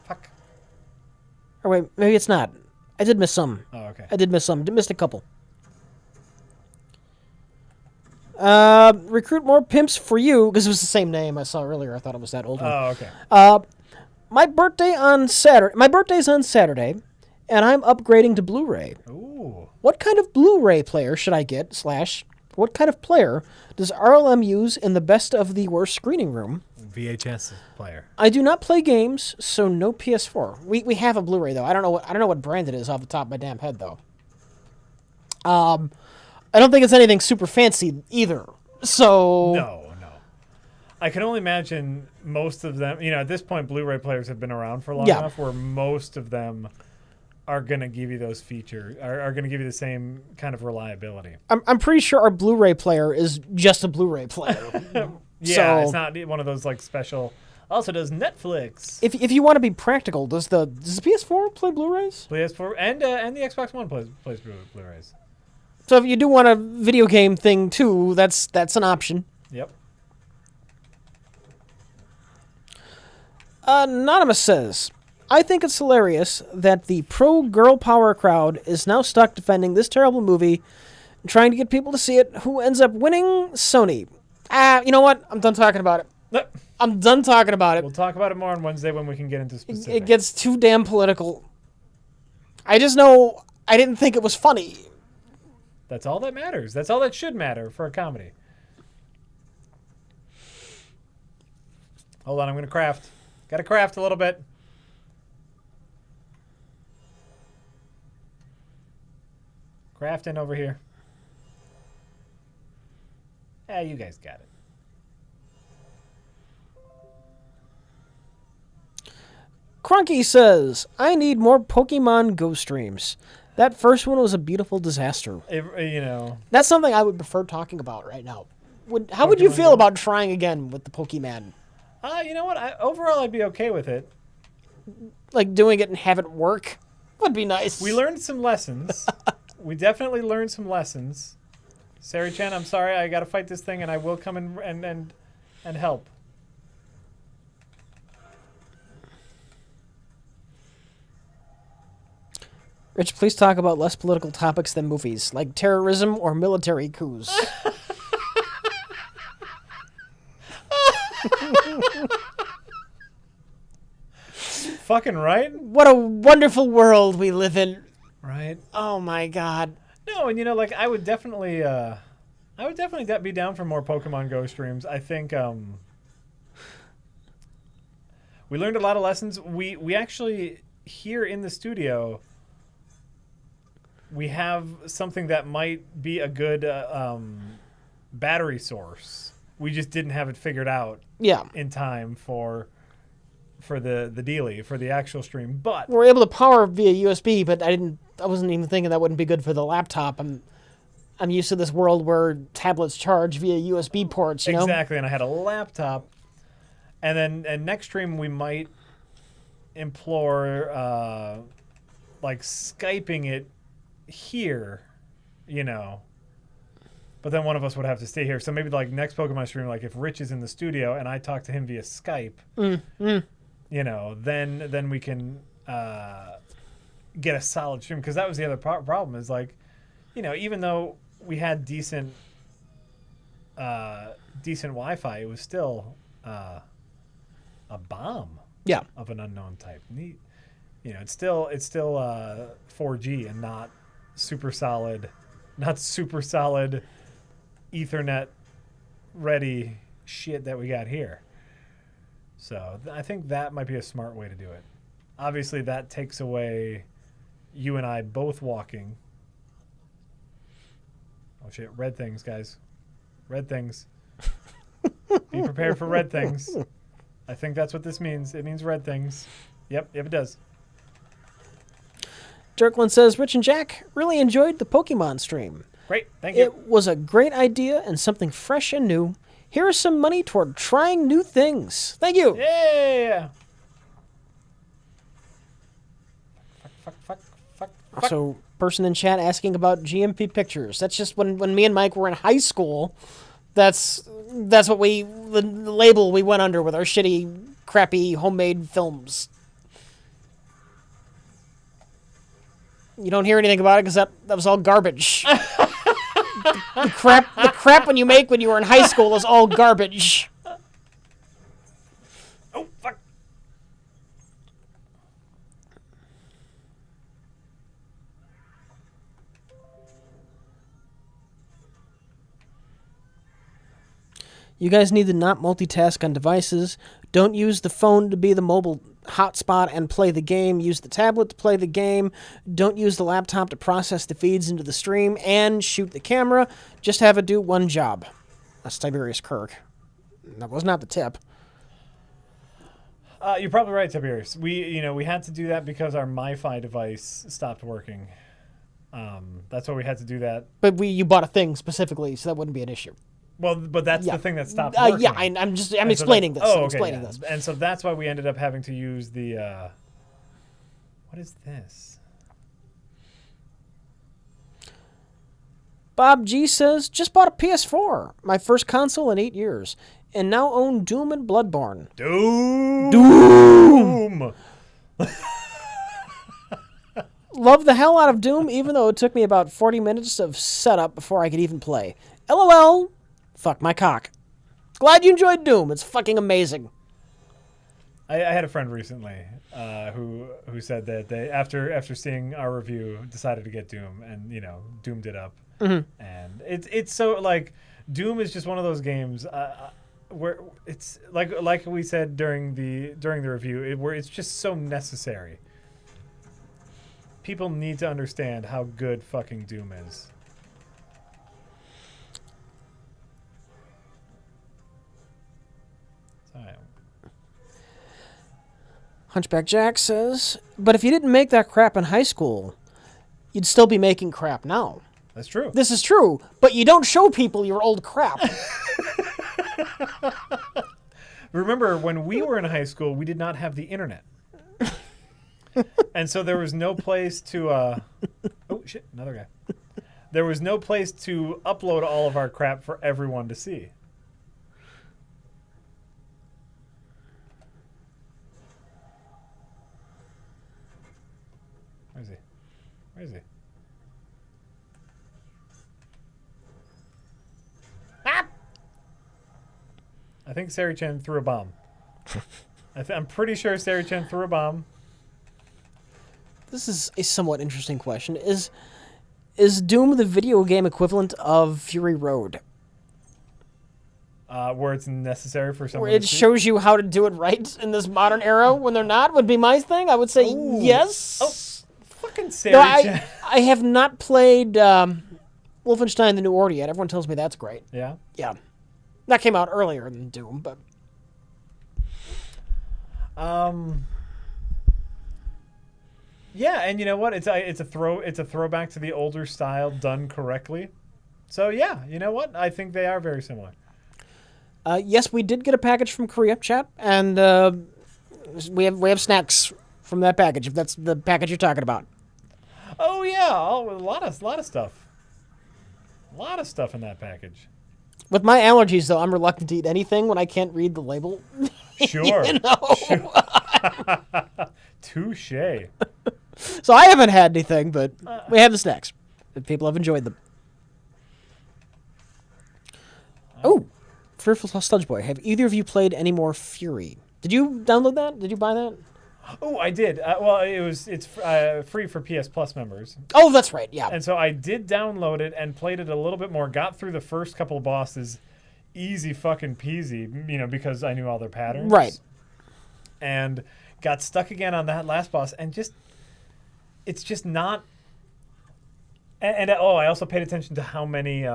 Fuck. Or wait, maybe it's not. I did miss some. Oh, okay. I did miss some. Missed a couple. Recruit more pimps for you, because it was the same name I saw earlier. I thought it was that old one. Oh, okay. My birthday's on Saturday, and I'm upgrading to Blu-ray. Ooh. What kind of Blu-ray player should I get, / what kind of player does RLM use in the best of the worst screening room? VHS player. I do not play games, so no PS4. We have a Blu-ray though. I don't know what brand it is off the top of my damn head though. I don't think it's anything super fancy either. So No. I can only imagine most of them, at this point, Blu-ray players have been around for long enough where most of them are going to give you those features, are going to give you the same kind of reliability. I'm pretty sure our Blu-ray player is just a Blu-ray player. Yeah, so, it's not one of those like special. Also does Netflix. If you want to be practical, does the PS4 play Blu-rays? PS4 and the Xbox One plays Blu-rays. So if you do want a video game thing too, that's an option. Yep. Anonymous says, I think it's hilarious that the pro-girl power crowd is now stuck defending this terrible movie and trying to get people to see it, who ends up winning Sony. You know what? I'm done talking about it. I'm done talking about it. We'll talk about it more on Wednesday when we can get into specifics. It gets too damn political. I just know I didn't think it was funny. That's all that matters. That's all that should matter for a comedy. Hold on, I'm going to craft. Got to craft a little bit. Crafting over here. You guys got it. Crunky says, I need more Pokemon Go streams. That first one was a beautiful disaster. That's something I would prefer talking about right now. How would you feel about trying again with the Pokemon? You know what? Overall, I'd be okay with it. Like doing it and have it work would be nice. We learned some lessons. We definitely learned some lessons. Sari-chan, I'm sorry. I got to fight this thing, and I will come and help. Rich, please talk about less political topics than movies, like terrorism or military coups. Fucking right. What a wonderful world we live in. Right. Oh my god. No, and like I would definitely be down for more Pokemon Go streams. I think we learned a lot of lessons. We actually here in the studio we have something that might be a good battery source. We just didn't have it figured out in time for the dealie, for the actual stream. But we're able to power via USB, but I wasn't even thinking that wouldn't be good for the laptop. I'm used to this world where tablets charge via USB ports, you know? Exactly, and I had a laptop. And next stream we might implore like Skyping it here, you know. But then one of us would have to stay here. So maybe like next Pokemon stream, like if Rich is in the studio and I talk to him via Skype, you know, then we can get a solid stream. Because that was the other problem is like, you know, even though we had decent Wi-Fi, it was still a bomb of an unknown type. You know, it's still 4G and not super solid Ethernet ready shit that we got here. So I think that might be a smart way to do it. Obviously, that takes away you and I both walking. Oh shit, red things, guys. Red things. Be prepared for red things. I think that's what this means. It means red things. Yep, it does. Dirkland says, Rich and Jack really enjoyed the Pokemon stream. Great, thank you. It was a great idea and something fresh and new. Here is some money toward trying new things. Thank you. Yeah. Fuck. So, person in chat asking about GMP pictures. That's just when me and Mike were in high school. That's what the label we went under with our shitty, crappy homemade films. You don't hear anything about it because that was all garbage. the crap when you make when you were in high school is all garbage. Oh, fuck. You guys need to not multitask on devices. Don't use the phone to be the mobile hotspot and play the game. Use the tablet to play the game. Don't use the laptop to process the feeds into the stream and shoot the camera. Just have it do one job. That's Tiberius Kirk. That was not the tip. You're probably right, Tiberius. We had to do that because our MiFi device stopped working. That's why we had to do that. But you bought a thing specifically, so that wouldn't be an issue. Well, but that's the thing that stopped working. Yeah, I'm explaining this. I'm explaining this. And so that's why we ended up having to use the... what is this? Bob G says, just bought a PS4. My first console in 8 years. And now own Doom and Bloodborne. Doom! Love the hell out of Doom, even though it took me about 40 minutes of setup before I could even play. LOL. Fuck my cock. Glad you enjoyed Doom. It's fucking amazing. I had a friend recently who said that they after seeing our review decided to get Doom and doomed it up. Mm-hmm. And it's so like Doom is just one of those games where it's like we said during the review where it's just so necessary. People need to understand how good fucking Doom is. Hunchback Jack says, but if you didn't make that crap in high school, you'd still be making crap now. That's true. This is true, but you don't show people your old crap. Remember, when we were in high school, we did not have the internet. And so there was no place to... oh, shit, another guy. there was no place to upload all of our crap for everyone to see. Where is he? Where is he? Ah! I think Sari Chen threw a bomb. I'm pretty sure Sari Chen threw a bomb. This is a somewhat interesting question. Is Doom the video game equivalent of Fury Road? Where it's necessary for someone Where it to see? shows you how to do it right in this modern era when they're not, would be my thing. I would say Ooh. yes. Oh, fucking Sari No, Chen. I have not played Wolfenstein The New Order yet. Everyone tells me that's great. Yeah? Yeah. That came out earlier than Doom, but... Yeah, and you know what? It's a throwback to the older style done correctly. So yeah, you know what? I think they are very similar. Yes, we did get a package from Korea, chat, and we have snacks from that package, if that's the package you're talking about. Oh yeah, a lot of stuff. A lot of stuff in that package. With my allergies, though, I'm reluctant to eat anything when I can't read the label. Sure. You know? Sure. Touche. So I haven't had anything, but we have the snacks. People have enjoyed them. Oh, Fearful Sludge Boy. Have either of you played any more Fury? Did you download that? Did you buy that? Oh, I did. Well, it's free for PS Plus members. Oh, that's right. Yeah. And so I did download it and played it a little bit more. Got through the first couple of bosses, easy fucking peasy, you know, because I knew all their patterns. Right. And got stuck again on that last boss, and it's just not. And I also paid attention to how many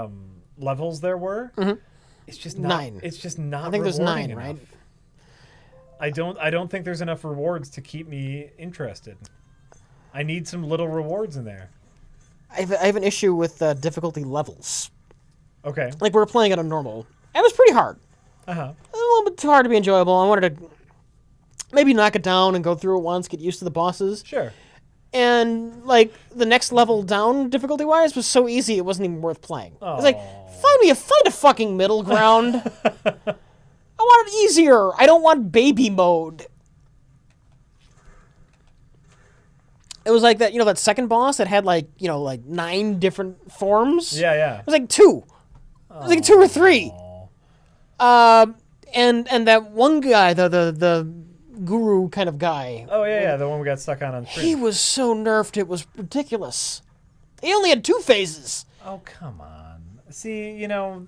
levels there were. Mm-hmm. It's just not, 9. It's just not. I think there's 9, enough. right? I don't think there's enough rewards to keep me interested. I need some little rewards in there. I have an issue with difficulty levels. Okay. Like, we were playing it on normal. It was pretty hard. Uh-huh. A little bit too hard to be enjoyable. I wanted to maybe knock it down and go through it once, get used to the bosses. Sure. And, like, the next level down, difficulty-wise, was so easy it wasn't even worth playing. Aww. It's like, find a fucking middle ground. I want it easier. I don't want baby mode. It was like that, you know, that second boss that had, like, you know, like 9 different forms? Yeah, yeah. It was like 2. It was like 2 or 3. And that one guy, the guru kind of guy. Oh, yeah, the one we got stuck on screen. He was so nerfed, it was ridiculous. He only had 2 phases. Oh, come on. See, you know,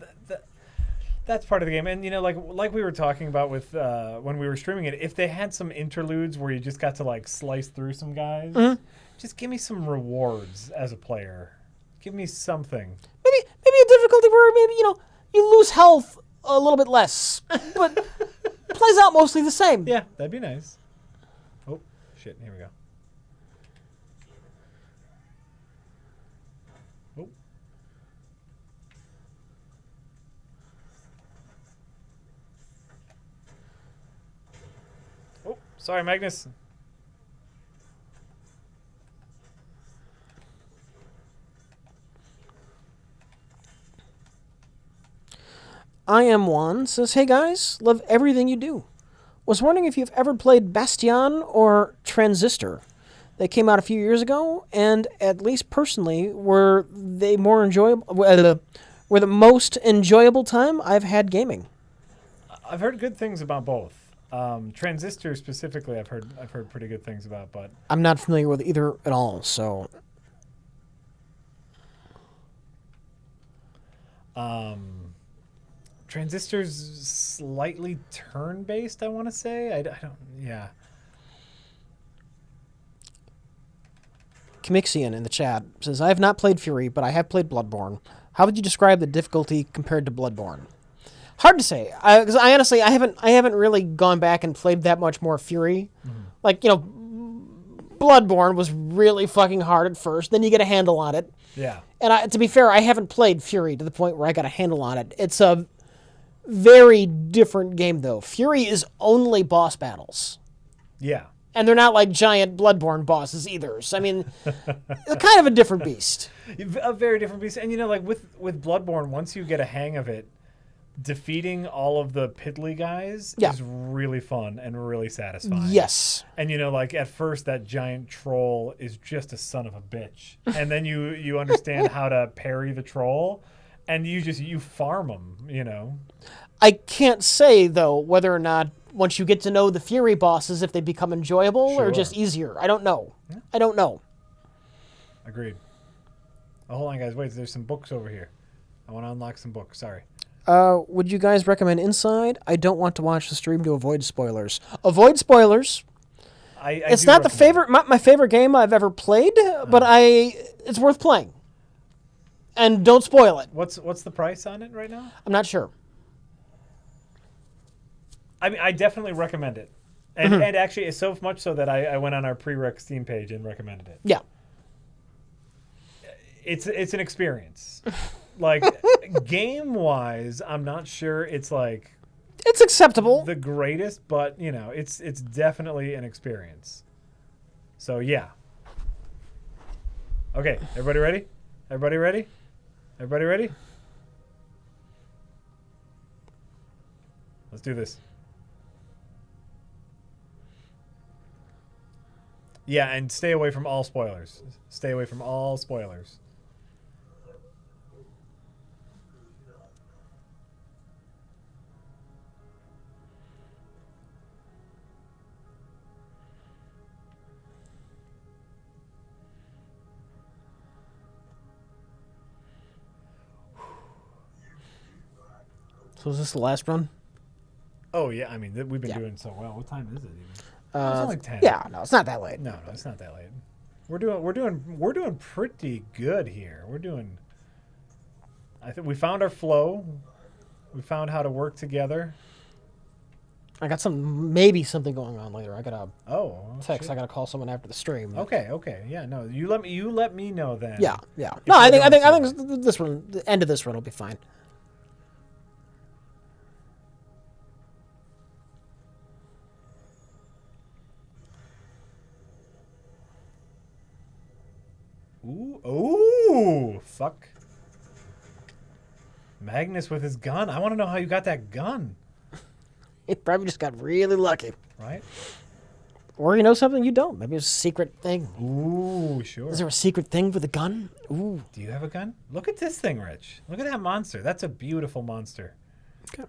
that's part of the game. And, you know, like we were talking about with when we were streaming it, if they had some interludes where you just got to, like, slice through some guys, just give me some rewards as a player. Give me something. Maybe a difficulty where maybe, you know, you lose health a little bit less, but plays out mostly the same. Yeah, that'd be nice. Oh, shit, here we go. Oh. Oh, sorry, Magnus. I Am Juan says, hey guys, love everything you do. Was wondering if you've ever played Bastion or Transistor. They came out a few years ago, and at least personally, were they more enjoyable? Were the most enjoyable time I've had gaming. I've heard good things about both. Transistor specifically, I've heard pretty good things about, but I'm not familiar with either at all, so. Transistor's slightly turn-based, I want to say. I don't, yeah. Kamixian in the chat says, I have not played Fury, but I have played Bloodborne. How would you describe the difficulty compared to Bloodborne? Hard to say, because I honestly, I haven't really gone back and played that much more Fury. Mm-hmm. Like, you know, Bloodborne was really fucking hard at first, then you get a handle on it. Yeah. And to be fair, I haven't played Fury to the point where I got a handle on it. It's a very different game, though. Fury is only boss battles. Yeah. And they're not like giant Bloodborne bosses either. So, I mean, it's kind of a different beast. A very different beast. And, like, with Bloodborne, once you get a hang of it, defeating all of the piddly guys is really fun and really satisfying. Yes. And, like, at first, that giant troll is just a son of a bitch. And then you understand how to parry the troll, and you farm them, I can't say, though, whether or not once you get to know the Fury bosses, if they become enjoyable or just easier. I don't know. Yeah. I don't know. Agreed. Oh, hold on, guys. Wait, there's some books over here. I want to unlock some books. Sorry. Would you guys recommend Inside? I don't want to watch the stream to avoid spoilers. Avoid spoilers. It's not my favorite game I've ever played, but it's worth playing. And don't spoil it. What's the price on it right now? I'm not sure. I mean, I definitely recommend it. And and actually, it's so much so that I went on our pre-rec Steam page and recommended it. Yeah. It's an experience. Like, game-wise, I'm not sure it's like... It's acceptable. The greatest, but, it's definitely an experience. So, yeah. Okay, everybody ready? Everybody ready? Everybody ready? Let's do this. Yeah, and stay away from all spoilers. Stay away from all spoilers. So is this the last run? Oh, yeah. I mean, we've been doing so well. What time is it even? It's only 10. Yeah, no, it's not that late. No, it's not that late. We're doing pretty good here. I think we found our flow. We found how to work together. I got maybe something going on later. I got a text. Shit. I got to call someone after the stream. Okay. Yeah, no. You let me know then. Yeah. No, I think this one, the end of this run will be fine. Ooh, fuck. Magnus with his gun. I want to know how you got that gun. He probably just got really lucky. Right? Or you know something you don't. Maybe it's a secret thing. Ooh, sure. Is there a secret thing with a gun? Ooh. Do you have a gun? Look at this thing, Rich. Look at that monster. That's a beautiful monster. Okay.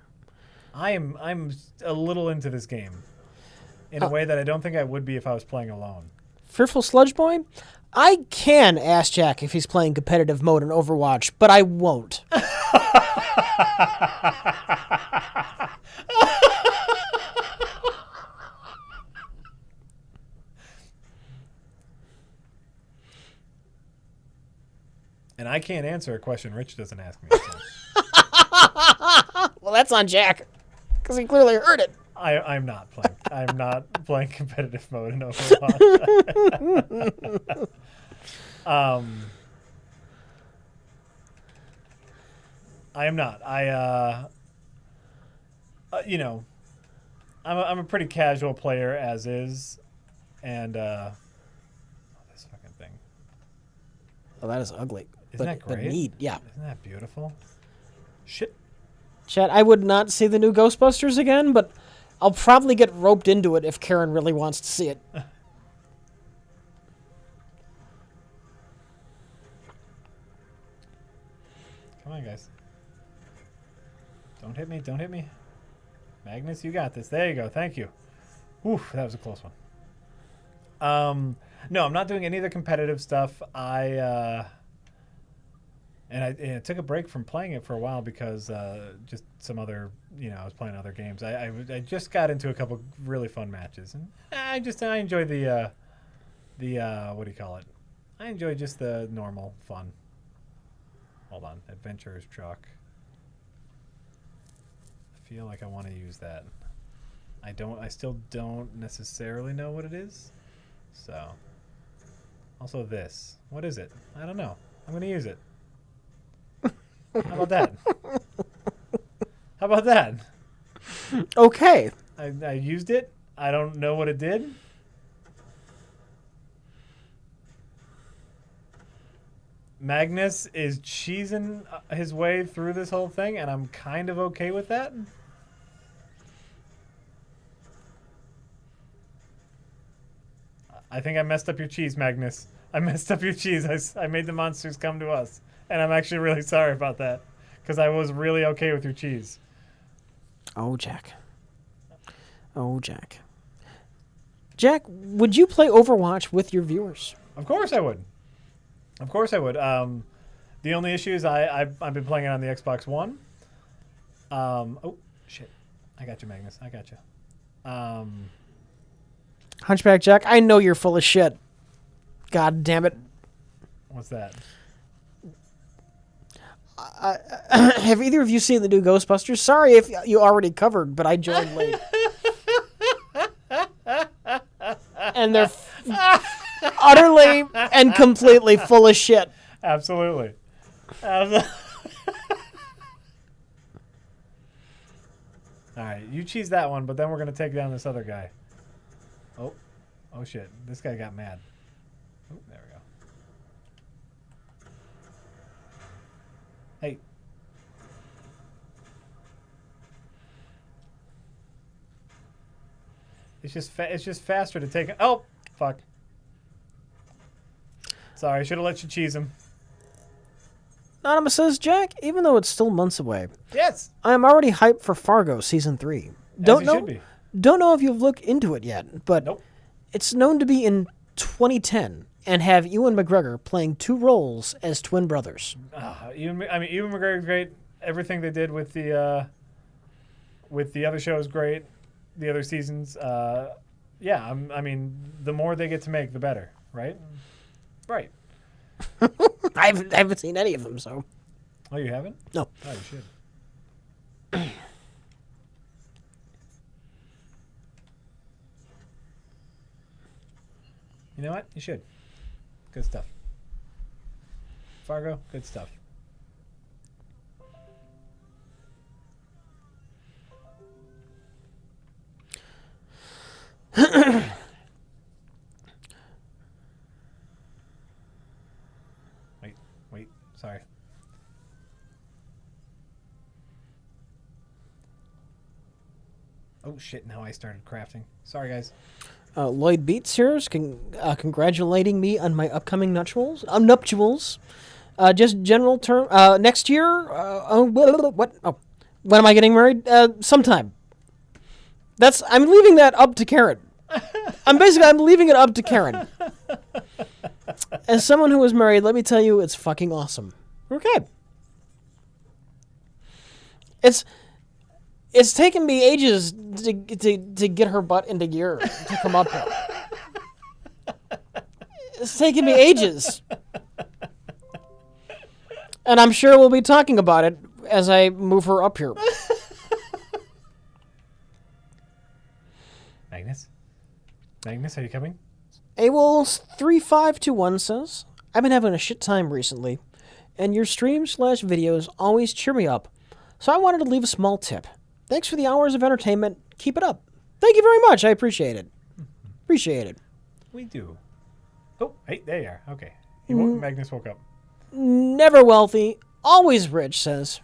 I'm a little into this game in a way that I don't think I would be if I was playing alone. Fearful Sludge Boy? I can ask Jack if he's playing competitive mode in Overwatch, but I won't. And I can't answer a question Rich doesn't ask me. So. Well, that's on Jack, because he clearly heard it. I'm not playing. I'm not playing competitive mode in Overwatch. I am not. I'm a pretty casual player as is, and this fucking thing. Oh, that is ugly. Isn't that great? But neat, yeah. Isn't that beautiful? Shit. Chat, I would not see the new Ghostbusters again, but I'll probably get roped into it if Karen really wants to see it. Come on, guys. Don't hit me. Don't hit me. Magnus, you got this. There you go. Thank you. Oof, that was a close one. No, I'm not doing any of the competitive stuff. I took a break from playing it for a while because just some other, I was playing other games. I just got into a couple really fun matches, and I enjoy the what do you call it? I enjoy just the normal fun. Hold on, Adventurer's Truck. I feel like I want to use that. I still don't necessarily know what it is. So, also this. What is it? I don't know. I'm going to use it. How about that? How about that? Okay. I used it. I don't know what it did. Magnus is cheesing his way through this whole thing, and I'm kind of okay with that. I think I messed up your cheese, Magnus. I messed up your cheese. I made the monsters come to us, and I'm actually really sorry about that because I was really okay with your cheese. Oh, Jack. Oh, Jack. Jack, would you play Overwatch with your viewers? Of course I would. Of course I would. The only issue is I've been playing it on the Xbox One. Oh, shit. I got you, Magnus. I got you. Hunchback Jack, I know you're full of shit. God damn it. What's that? Have either of you seen the new Ghostbusters? Sorry if you already covered, but I joined late. And they're utterly and completely full of shit. Absolutely. All right, you cheese that one, but then we're going to take down this other guy. Oh shit, this guy got mad. Oh, there we go. Hey. It's just faster to take. Oh, fuck. Sorry, I should have let you cheese him. Anonymous says, Jack, even though it's still months away, Yes. I am already hyped for Fargo Season 3. As you should be. Don't know if you've looked into it yet, but Nope. it's known to be in 2010 and have Ewan McGregor playing 2 roles as twin brothers. Ewan McGregor's great. Everything they did with the other show is great. The other seasons, yeah. I mean, the more they get to make, the better, right? Right. I haven't seen any of them, so. Oh, you haven't? No. Oh, you should. You know what? You should. Good stuff. Fargo, good stuff. Wait, sorry. Oh shit, now I started crafting. Sorry guys. Lloyd Beats here is congratulating me on my upcoming nuptials. Just general term. Next year. What? Oh, when am I getting married? Sometime. I'm leaving that up to Karen. I'm leaving it up to Karen. As someone who was married, let me tell you, it's fucking awesome. Okay. It's taken me ages to get her butt into gear to come up here. It's taken me ages. And I'm sure we'll be talking about it as I move her up here. Magnus, are you coming? AWOLS3521 says, I've been having a shit time recently, and your streams/videos always cheer me up, so I wanted to leave a small tip. Thanks for the hours of entertainment. Keep it up. Thank you very much. I appreciate it. Appreciate it. We do. Oh, hey, there you are. Okay. Magnus woke up. Never wealthy, always rich says,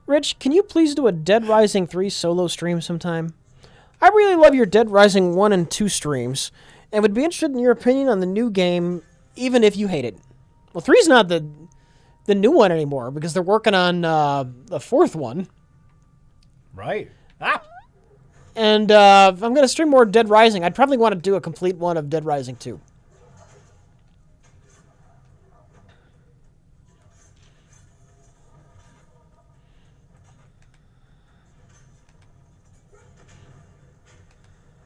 Rich, can you please do a Dead Rising 3 solo stream sometime? I really love your Dead Rising 1 and 2 streams, and would be interested in your opinion on the new game, even if you hate it. Well, 3's not the new one anymore, because they're working on the 4th one. Right. And if I'm going to stream more Dead Rising, I'd probably want to do a complete one of Dead Rising 2.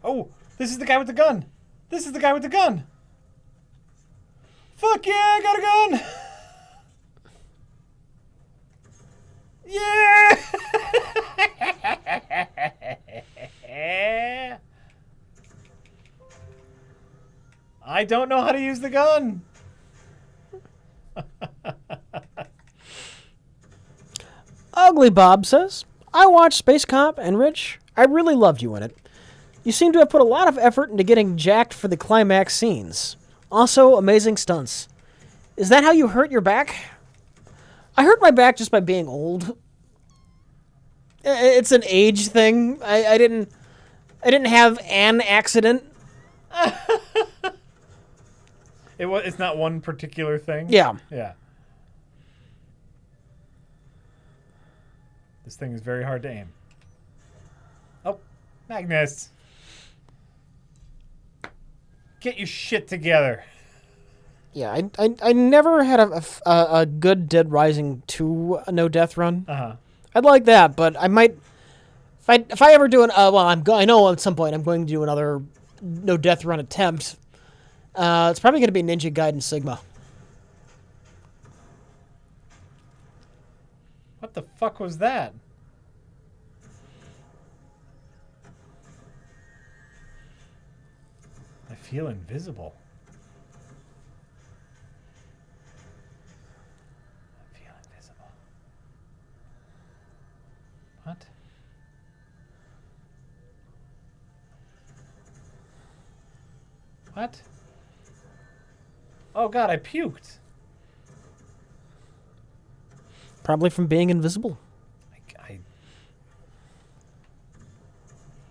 Oh, this is the guy with the gun. This is the guy with the gun. Fuck yeah, I got a gun. Yeah. I don't know how to use the gun. Ugly Bob says, I watched Space Cop, and Rich, I really loved you in it. You seem to have put a lot of effort into getting jacked for the climax scenes. Also, amazing stunts. Is that how you hurt your back? I hurt my back just by being old. It's an age thing. I didn't have an accident. It's not one particular thing. Yeah. Yeah. This thing is very hard to aim. Oh, Magnus. Get your shit together. Yeah, I never had a good Dead Rising 2 no death run. Uh-huh. I'd like that, but I might if I ever do I know at some point I'm going to do another no death run attempt. It's probably going to be Ninja Gaiden Sigma. What the fuck was that? I feel invisible. I feel invisible. What? What? Oh god, I puked. Probably from being invisible.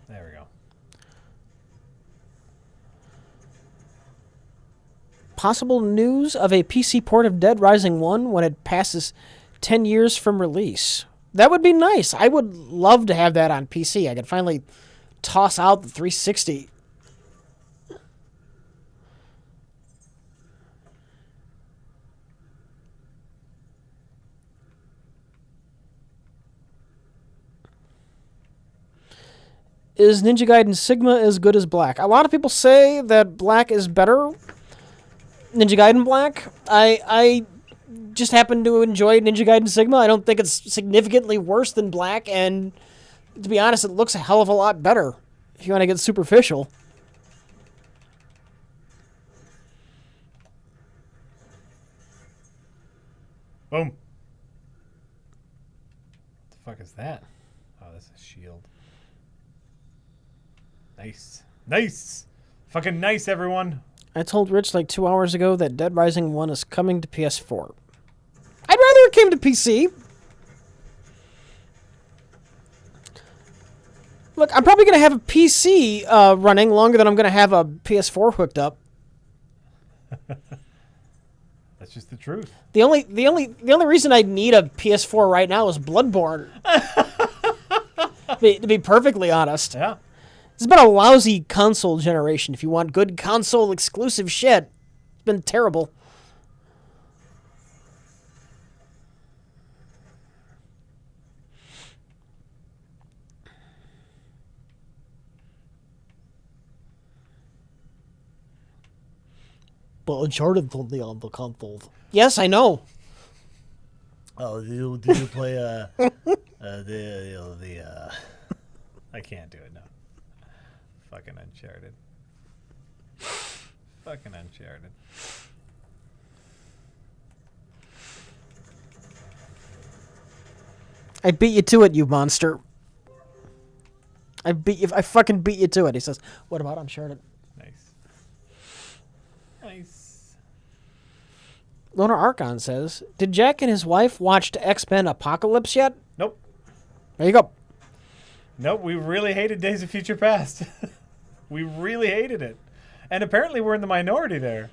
There we go. Possible news of a PC port of Dead Rising 1 when it passes 10 years from release. That would be nice. I would love to have that on PC. I could finally toss out the 360. Is Ninja Gaiden Sigma as good as Black? A lot of people say that Black is better. Ninja Gaiden Black. I just happen to enjoy Ninja Gaiden Sigma. I don't think it's significantly worse than Black, and to be honest, it looks a hell of a lot better if you want to get superficial. Boom. What the fuck is that? Oh, this is shield. Nice. Nice! Fucking nice, everyone! I told Rich like 2 hours ago that Dead Rising 1 is coming to PS4. I'd rather it came to PC. Look, I'm probably going to have a PC running longer than I'm going to have a PS4 hooked up. That's just the truth. The only reason I need a PS4 right now is Bloodborne. to be perfectly honest. Yeah. It's been a lousy console generation. If you want good console exclusive shit, it's been terrible. But Uncharted's only on the console. Yes, I know. Oh, did you play I can't do it now. Fucking Uncharted. Fucking Uncharted. I beat you to it, you monster. I fucking beat you to it. He says, what about Uncharted? Nice. Nice. Loner Archon says, did Jack and his wife watch X-Men Apocalypse yet? Nope. There you go. Nope, we really hated Days of Future Past. We really hated it. And apparently we're in the minority there.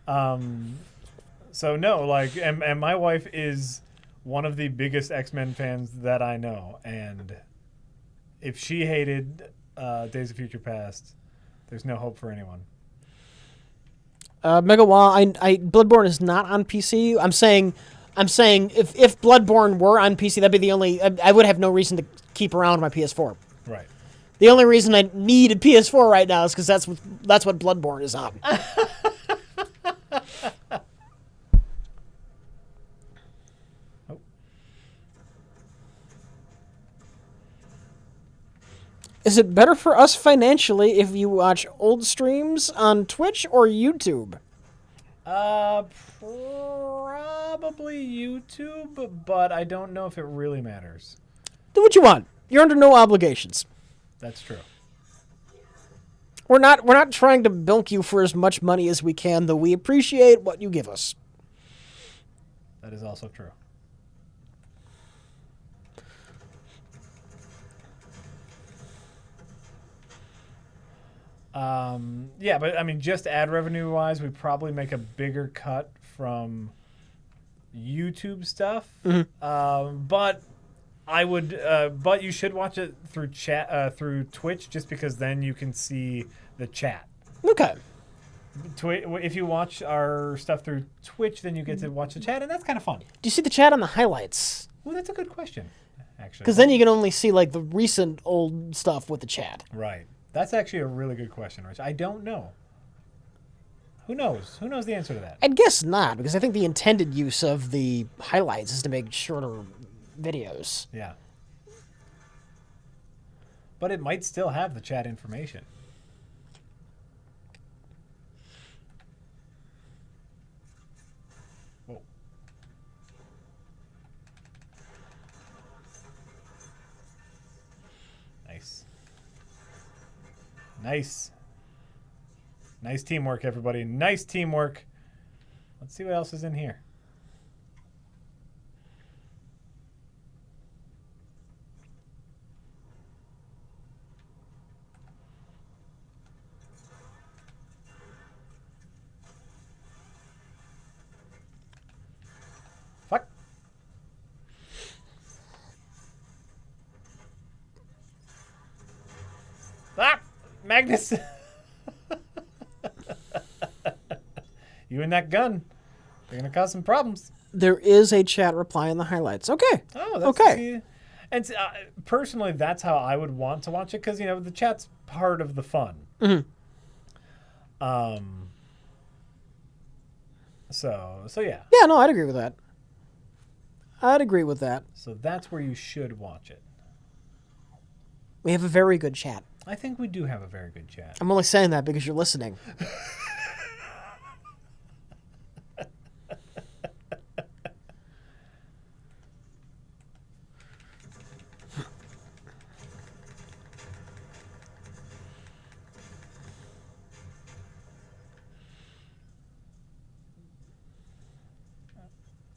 So no, like, and my wife is one of the biggest X-Men fans that I know. And if she hated Days of Future Past, there's no hope for anyone. Megawa, Bloodborne is not on PC. I'm saying if Bloodborne were on PC, that'd be the only. I would have no reason to keep around my PS4. Right. The only reason I need a PS4 right now is because that's what Bloodborne is on. Oh. Is it better for us financially if you watch old streams on Twitch or YouTube? Probably YouTube, but I don't know if it really matters. Do what you want. You're under no obligations. That's true. We're not trying to bilk you for as much money as we can, though we appreciate what you give us. That is also true. Yeah, but I mean, just ad revenue wise, we probably make a bigger cut from YouTube stuff. But I would, but you should watch it through through Twitch, just because then you can see the chat. Okay. If you watch our stuff through Twitch, then you get to watch the chat, and that's kind of fun. Do you see the chat on the highlights? Well, that's a good question, actually. Because then you can only see like the recent old stuff with the chat. Right. That's actually a really good question, Rich. I don't know. Who knows? Who knows the answer to that? I'd guess not, because I think the intended use of the highlights is to make shorter videos. Yeah. But it might still have the chat information. Whoa. Nice. Nice. Nice teamwork, everybody. Nice teamwork. Let's see what else is in here. Fuck. Ah! Magnus! You and that gun. They're going to cause some problems. There is a chat reply in the highlights. Okay. Oh, that's okay. And personally, that's how I would want to watch it, because, you know, the chat's part of the fun. Mm-hmm. So yeah. Yeah, no, I'd agree with that. I'd agree with that. So that's where you should watch it. We have a very good chat. I think we do have a very good chat. I'm only saying that because you're listening.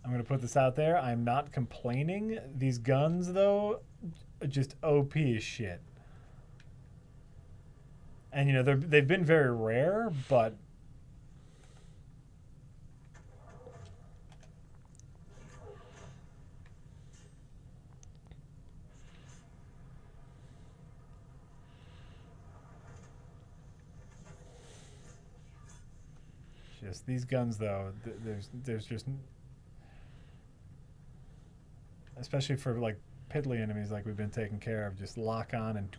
I'm going to put this out there. I'm not complaining. These guns, though, are just OP as shit. And, you know, they've been very rare, but... Just these guns, though, there's just... Especially for, like, piddly enemies like we've been taking care of, just lock on and...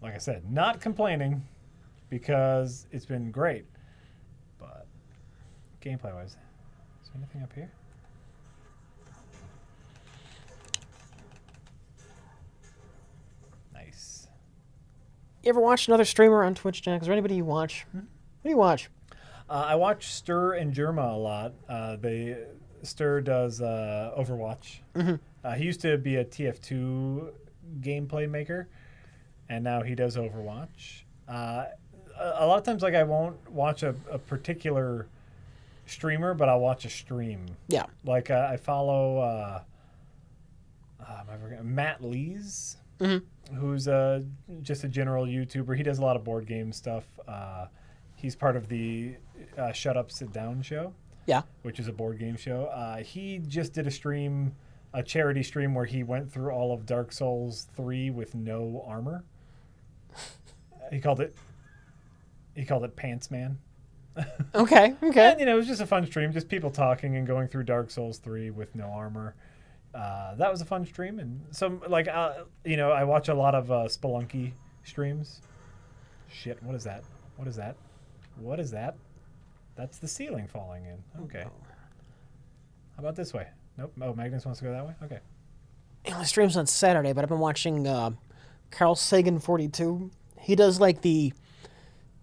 Like I said, not complaining, because it's been great. But gameplay-wise, is there anything up here? Nice. You ever watch another streamer on Twitch, Jack? Is there anybody you watch? What do you watch? I watch Stir and Germa a lot. Stir does Overwatch. He used to be a TF2 gameplay maker, and now he does Overwatch. A lot of times, like, I won't watch a particular streamer, but I'll watch a stream. Yeah. Like, I follow Matt Lees, who's just a general YouTuber. He does a lot of board game stuff. He's part of the Shut Up, Sit Down show. Yeah. Which is a board game show. He just did a charity stream where he went through all of Dark Souls 3 with no armor. He called it Pants Man. Okay. And, you know, it was just a fun stream, just people talking and going through Dark Souls 3 with no armor. That was a fun stream. And so, like, you know, I watch a lot of Spelunky streams. Shit, what is that? What is that? What is that? That's the ceiling falling in. Okay. How about this way? Nope. Oh, Magnus wants to go that way? Okay. He only streams on Saturday, but I've been watching Carl Sagan 42. He does, like, the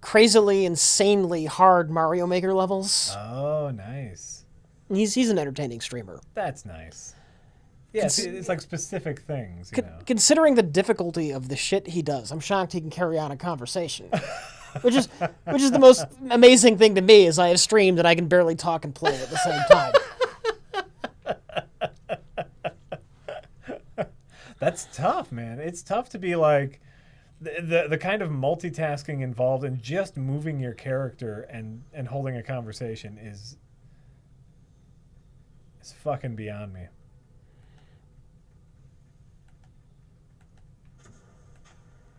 crazily, insanely hard Mario Maker levels. Oh, nice. He's an entertaining streamer. That's nice. Yeah, it's like specific things, you know. Considering the difficulty of the shit he does, I'm shocked he can carry on a conversation. which is the most amazing thing to me, is I have streamed and I can barely talk and play at the same time. That's tough, man. It's tough to be like the kind of multitasking involved in just moving your character and holding a conversation is fucking beyond me.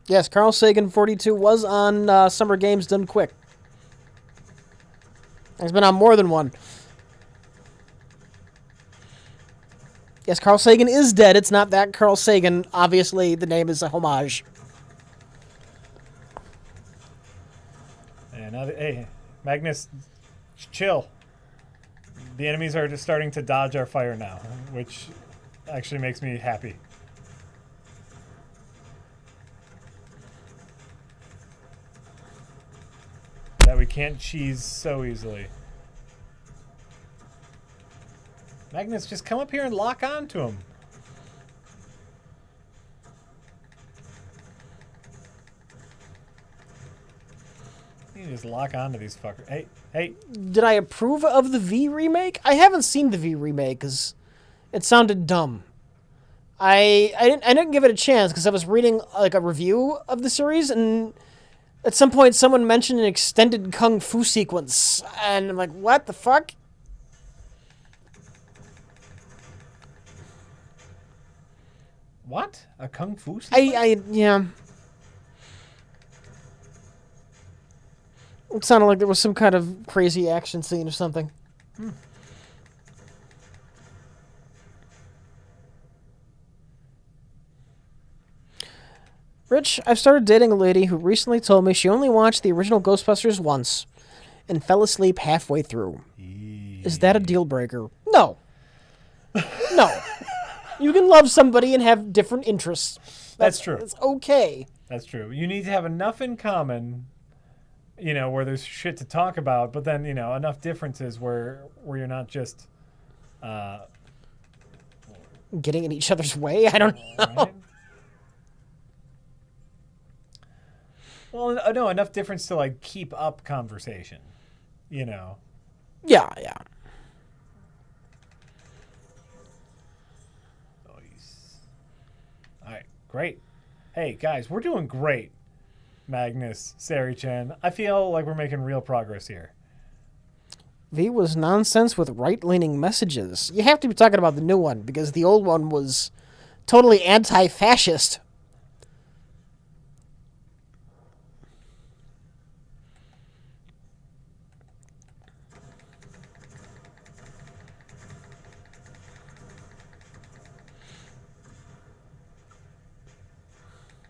Yes, Carl Sagan 42 was on Summer Games Done Quick. He's been on more than one. Yes, Carl Sagan is dead. It's not that Carl Sagan. Obviously, the name is a homage. And hey, Magnus, chill. The enemies are just starting to dodge our fire now, which actually makes me happy. That we can't cheese so easily. Magnus, just come up here and lock on to him. You just lock on to these fuckers. Hey. Did I approve of the V remake? I haven't seen the V remake because it sounded dumb. I didn't give it a chance because I was reading like a review of the series, and at some point someone mentioned an extended kung fu sequence, and I'm like, what the fuck? What? A kung fu sequence? Yeah. It sounded like there was some kind of crazy action scene or something. Rich, I've started dating a lady who recently told me she only watched the original Ghostbusters once and fell asleep halfway through. Is that a deal breaker? No. No. You can love somebody and have different interests. That's true. It's okay. That's true. You need to have enough in common, you know, where there's shit to talk about, but then, you know, enough differences where you're not just getting in each other's way? I don't know. Right? Well, no, enough difference to, like, keep up conversation, you know. Yeah. Nice. All right, great. Hey, guys, we're doing great. Magnus, Sari-chan. I feel like we're making real progress here. V was nonsense with right-leaning messages. You have to be talking about the new one, because the old one was totally anti-fascist.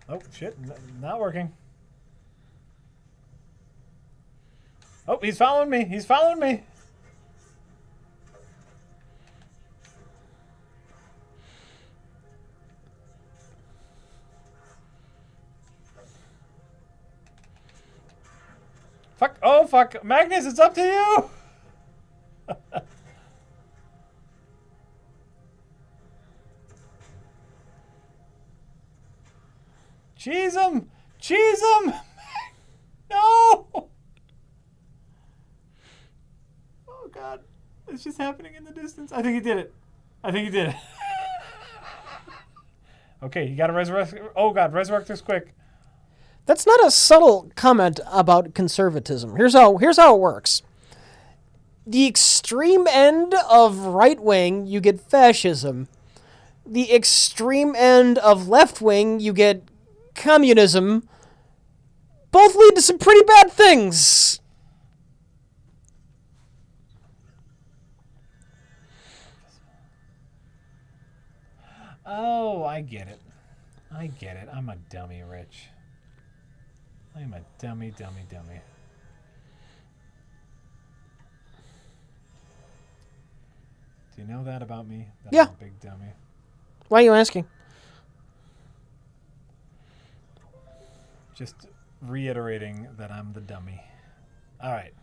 Oh, shit. Not working. Oh, he's following me. He's following me. Fuck. Oh, fuck. Magnus, it's up to you. Cheese him! Cheese him! No! Oh, God. It's just happening in the distance. I think he did it. Okay, you gotta resurrect. Oh, God, resurrect this quick. That's not a subtle comment about conservatism. Here's how it works. The extreme end of right-wing, you get fascism. The extreme end of left-wing, you get communism. Both lead to some pretty bad things. Oh, I get it. I'm a dummy, Rich. I'm a dummy. Do you know that about me? That Yeah. I'm a big dummy. Why are you asking? Just reiterating that I'm the dummy. All right.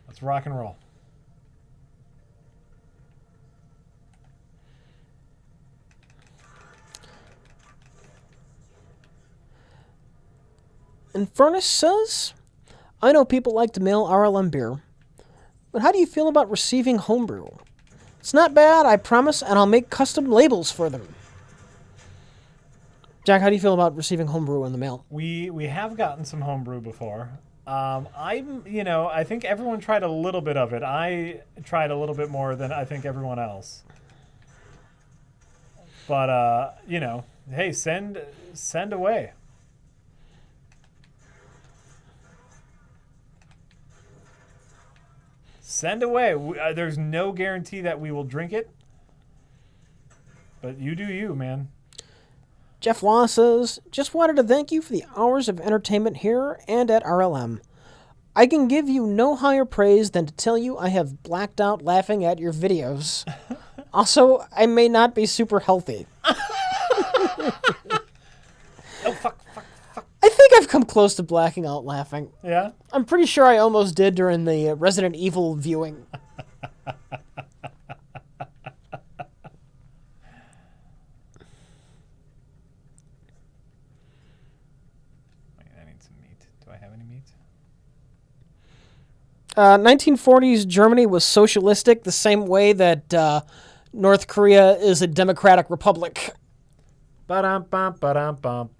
Let's rock and roll. And Furnace says, I know people like to mail RLM beer, but how do you feel about receiving homebrew? It's not bad, I promise, and I'll make custom labels for them. Jack, how do you feel about receiving homebrew in the mail? We have gotten some homebrew before. I think everyone tried a little bit of it. I tried a little bit more than I think everyone else. But hey, send away. Send away. There's no guarantee that we will drink it. But you do you, man. Jeff Law says, just wanted to thank you for the hours of entertainment here and at RLM. I can give you no higher praise than to tell you I have blacked out laughing at your videos. Also, I may not be super healthy. Oh, fuck. I think I've come close to blacking out laughing. Yeah? I'm pretty sure I almost did during the Resident Evil viewing. I need some meat. Do I have any meat? 1940s Germany was socialistic the same way that North Korea is a democratic republic. Ba-dum-bum, ba-dum-bum.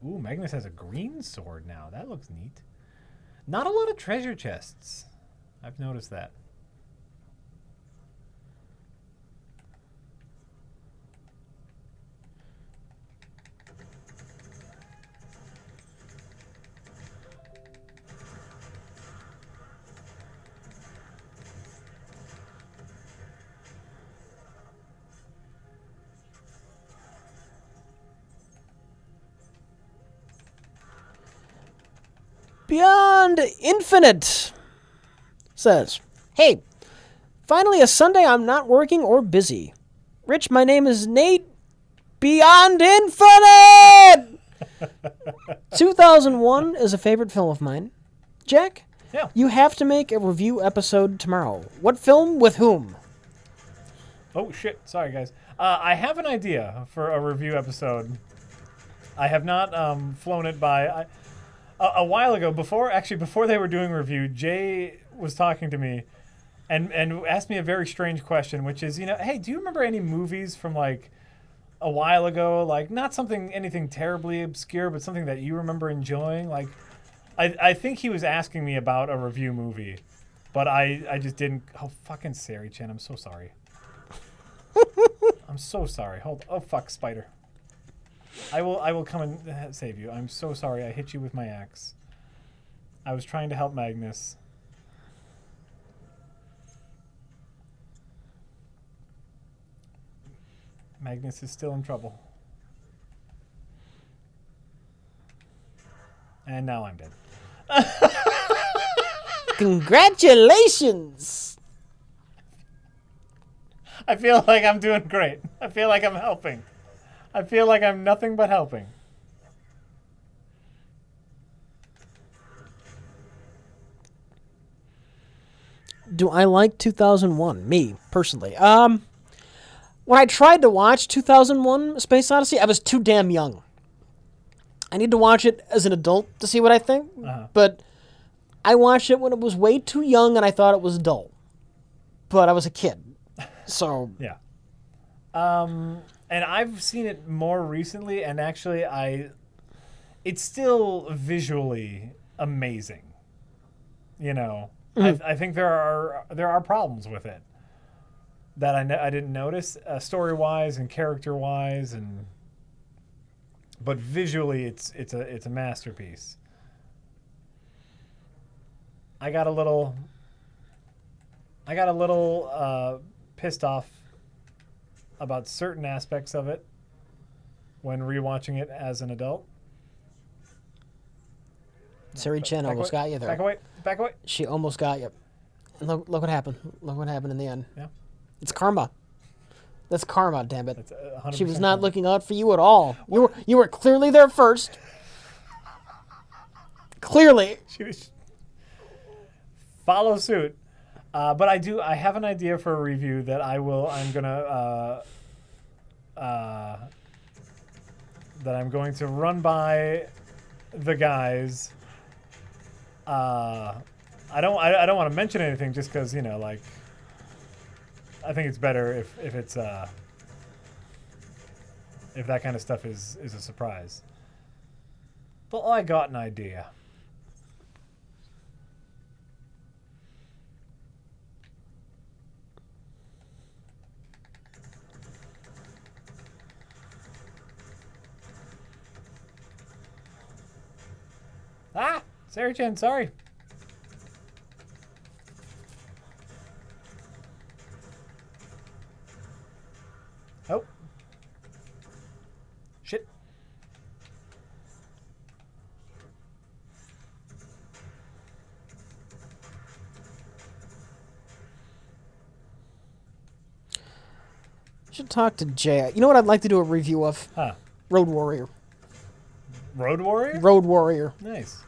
Ooh, Magnus has a green sword now. That looks neat. Not a lot of treasure chests. I've noticed that. Beyond Infinite says, hey, finally a Sunday I'm not working or busy. Rich, my name is Nate. Beyond Infinite! 2001 is a favorite film of mine. Jack, Yeah. you have to make a review episode tomorrow. What film with whom? Oh, shit. Sorry, guys. I have an idea for a review episode. I have not flown it by... A while ago, before they were doing review, Jay was talking to me and asked me a very strange question, which is, hey, do you remember any movies from like a while ago? Like not anything terribly obscure, but something that you remember enjoying? Like I think he was asking me about a review movie, but I just didn't. Oh, fucking Sari Chan, I'm so sorry. I'm so sorry. Hold. Oh, fuck, spider. I will come and save you. I'm so sorry. I hit you with my axe. I was trying to help Magnus. Magnus is still in trouble. And now I'm dead. Congratulations! I feel like I'm doing great. I feel like I'm helping. I feel like I'm nothing but helping. Do I like 2001? Me, personally. When I tried to watch 2001 A Space Odyssey, I was too damn young. I need to watch it as an adult to see what I think, but I watched it when it was way too young and I thought it was dull. But I was a kid, so... Yeah. And I've seen it more recently, and actually it's still visually amazing. I think there are problems with it that I didn't notice, story-wise and character-wise, but visually it's a masterpiece. I got a little pissed off about certain aspects of it when rewatching it as an adult. Sari Chen almost got you there. Back away. She almost got you. And look what happened. Look what happened in the end. Yeah. It's karma. That's karma, damn it. That's 100% She was not karma. looking out for you at all. You were clearly there first. Clearly. She was follow suit. But I have an idea for a review that I'm going to run by the guys. I don't want to mention anything just because, like, I think it's better if it's if that kind of stuff is a surprise. But I got an idea. Ah, Sarah-chan, sorry. Oh. Shit. Should talk to Jay. You know what I'd like to do a review of? Huh. Road Warrior. Road Warrior? Road Warrior. Nice.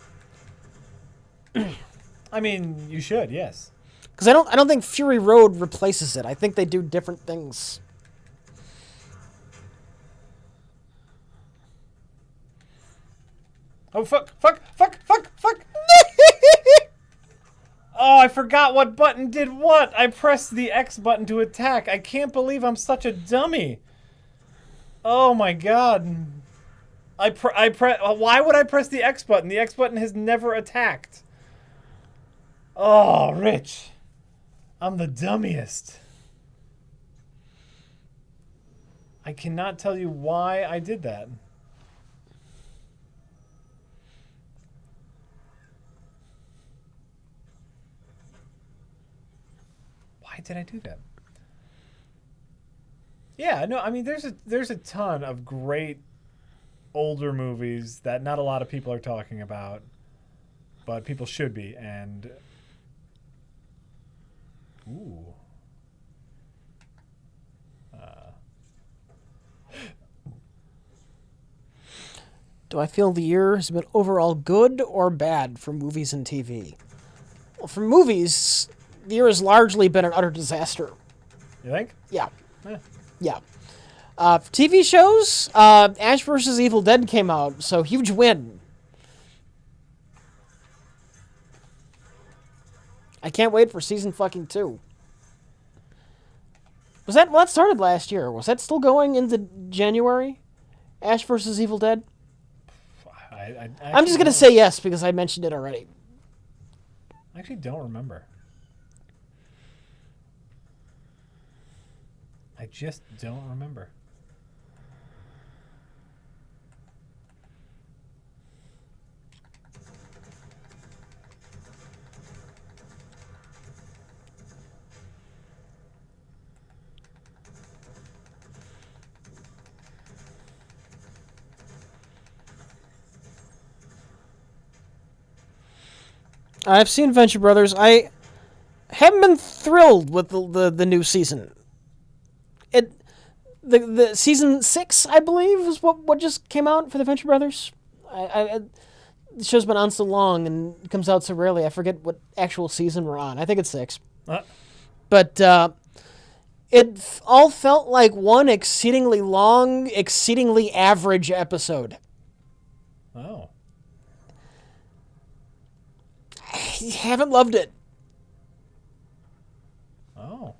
I mean, you should, yes. Because I don't think Fury Road replaces it. I think they do different things. Oh, fuck. Oh, I forgot what button did what. I pressed the X button to attack. I can't believe I'm such a dummy. Oh my god. Why would I press the X button? The X button has never attacked. Oh, Rich. I'm the dummiest. I cannot tell you why I did that. Why did I do that? Yeah, no, I mean, there's a ton of great older movies that not a lot of people are talking about, but people should be. And ooh, Do I feel the year has been overall good or bad for movies and TV? Well, for movies, the year has largely been an utter disaster. you think? Yeah. Eh. Yeah. For TV shows, Ash vs. Evil Dead came out, so huge win. I can't wait for season fucking 2. That started last year. Was that still going into January? Ash vs. Evil Dead? I'm just going to say yes because I mentioned it already. I actually don't remember. I just don't remember. I've seen Venture Brothers. I haven't been thrilled with the new season. The season 6, I believe, is what just came out for the Venture Brothers. The show's been on so long and it comes out so rarely. I forget what actual season we're on. I think it's 6. But it all felt like one exceedingly long, exceedingly average episode. Oh. I haven't loved it. Oh.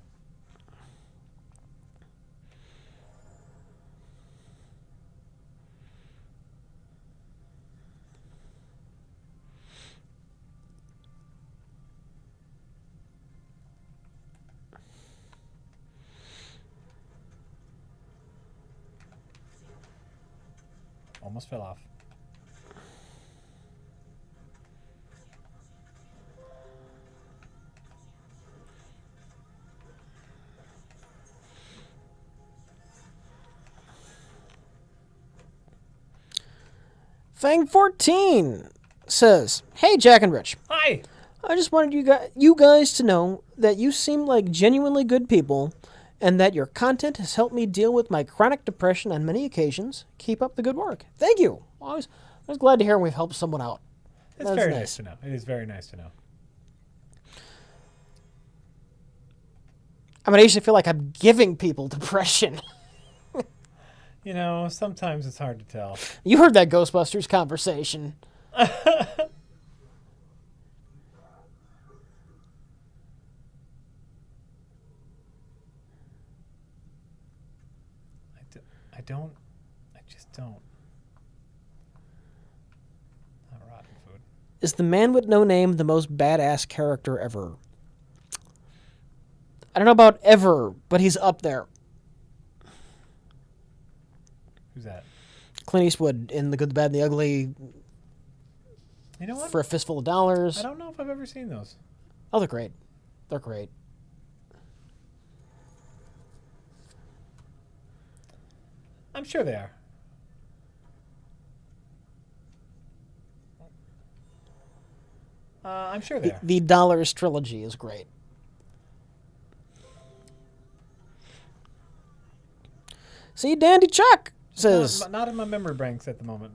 Almost fell off. Fang14 says, "Hey, Jack and Rich. Hi. I just wanted you guys to know that you seem like genuinely good people, and that your content has helped me deal with my chronic depression on many occasions. Keep up the good work. Thank you. I was glad to hear we've helped someone out. It's very nice to know. It is very nice to know. I mean, I usually feel like I'm giving people depression. You know, sometimes it's hard to tell. You heard that Ghostbusters conversation. I just don't. Not rotten food. Is the man with no name the most badass character ever? I don't know about ever, but he's up there. Who's that? Clint Eastwood in The Good, the Bad, and the Ugly. You know what? For a Fistful of Dollars. I don't know if I've ever seen those. Oh, they're great. They're great. I'm sure they are. I'm sure they are. The Dollars trilogy is great. See, Dandy Chuck says... Not in my memory banks at the moment.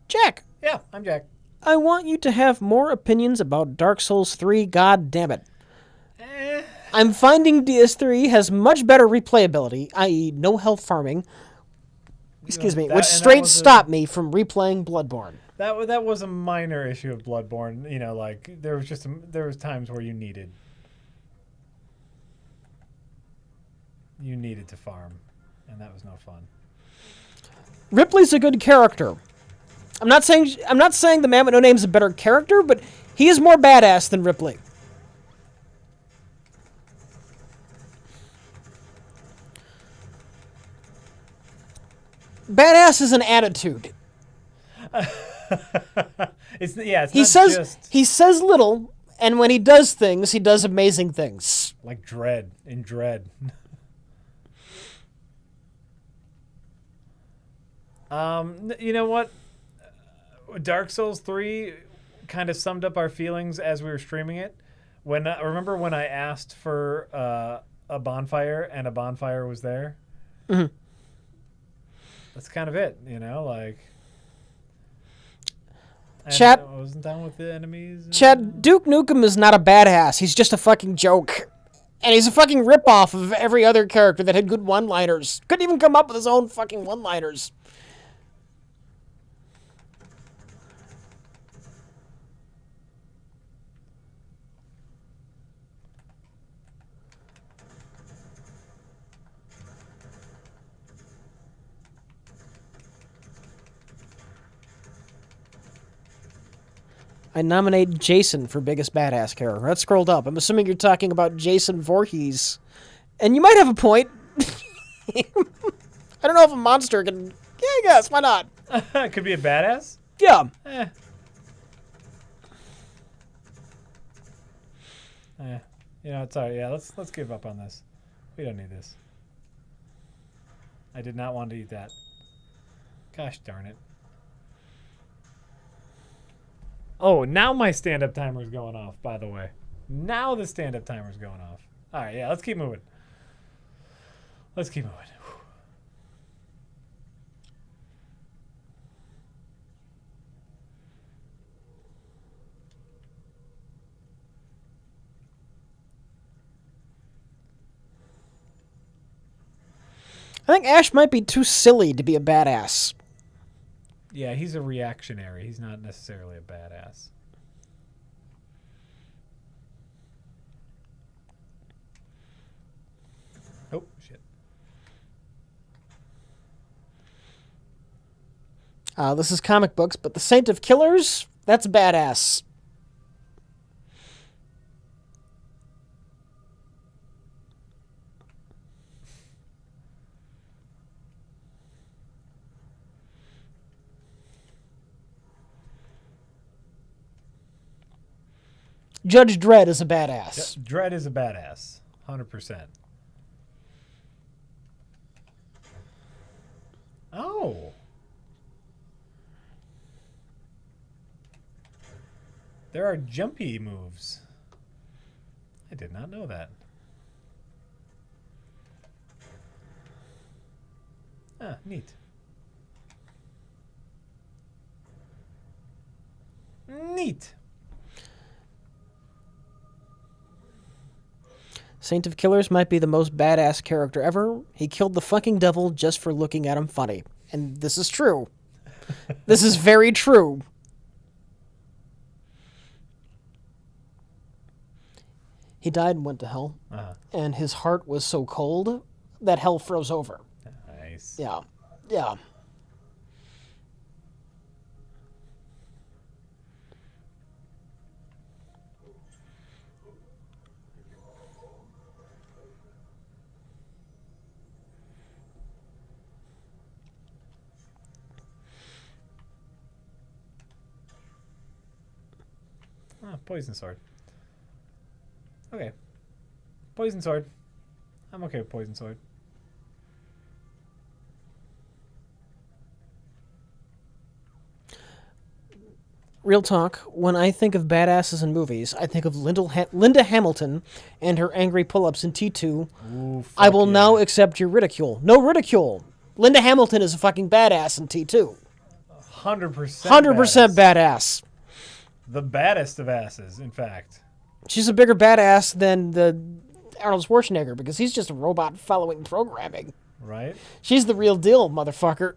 Jack. Yeah, I'm Jack. I want you to have more opinions about Dark Souls 3, god damn it. I'm finding DS3 has much better replayability, i.e. no health farming, which straight stopped me from replaying Bloodborne. That was a minor issue of Bloodborne. You know, like there was times where you needed to farm, and that was no fun. Ripley's a good character. I'm not saying the Man with No Name's a better character, but he is more badass than Ripley. Badass is an attitude. He says little, and when he does things, he does amazing things. Like Dread in Dread. You know what? Dark Souls 3 kind of summed up our feelings as we were streaming it. Remember when I asked for a bonfire and a bonfire was there? Mm-hmm. That's kind of it, you know, like. Chad, I wasn't down with the enemies. Chad, Duke Nukem is not a badass. He's just a fucking joke. And he's a fucking ripoff of every other character that had good one-liners. Couldn't even come up with his own fucking one-liners. I nominate Jason for biggest badass character. Let's scroll up. I'm assuming you're talking about Jason Voorhees. And you might have a point. I don't know if a monster can... Yeah, I guess. Why not? Could be a badass? Yeah. You know, it's all right. Yeah, let's give up on this. We don't need this. I did not want to eat that. Gosh darn it. Oh, now my stand-up timer is going off, by the way. Now the stand-up timer is going off. All right, yeah, let's keep moving. Let's keep moving. I think Ash might be too silly to be a badass. Yeah, he's a reactionary. He's not necessarily a badass. Oh, shit. This is comic books, but the Saint of Killers, that's badass. Judge Dredd is a badass. Dredd is a badass. 100%. Oh. There are jumpy moves. I did not know that. Ah, neat. Neat. Saint of Killers might be the most badass character ever. He killed the fucking devil just for looking at him funny. And this is true. This is very true. He died and went to hell. And his heart was so cold that hell froze over. Nice. Yeah. Yeah. Ah, poison sword. Okay. Poison sword. I'm okay with poison sword. Real talk, when I think of badasses in movies, I think of Linda Hamilton and her angry pull-ups in T2. Ooh, I will yeah. now accept your ridicule. No ridicule. Linda Hamilton is a fucking badass in T2. 100%. 100% badass. The baddest of asses, in fact. She's a bigger badass than the Arnold Schwarzenegger because he's just a robot following programming. Right? She's the real deal, motherfucker.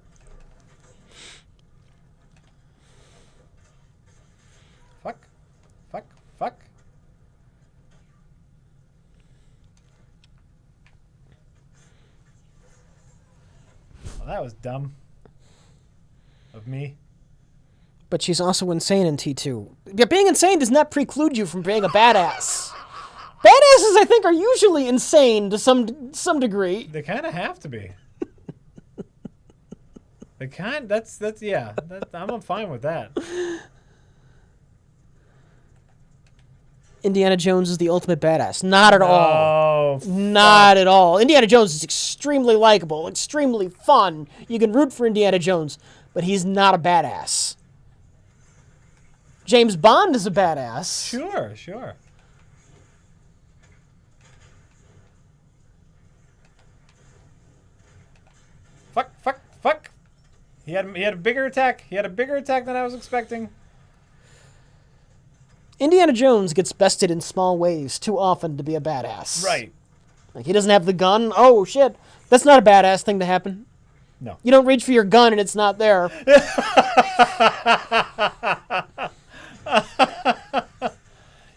Fuck. Fuck. Fuck. Well, that was dumb. Of me. But she's also insane in T2. Yeah, being insane does not preclude you from being a badass. Badasses, I think, are usually insane to some degree. They kind of have to be. That's yeah. I'm fine with that. Indiana Jones is the ultimate badass. Not at all. Oh, Not at all. Indiana Jones is extremely likable, extremely fun. You can root for Indiana Jones, but he's not a badass. James Bond is a badass. Sure, sure. Fuck, fuck, fuck. He had a bigger attack. He had a bigger attack than I was expecting. Indiana Jones gets bested in small ways too often to be a badass. Right. Like, he doesn't have the gun. Oh, shit. That's not a badass thing to happen. No. You don't reach for your gun and it's not there.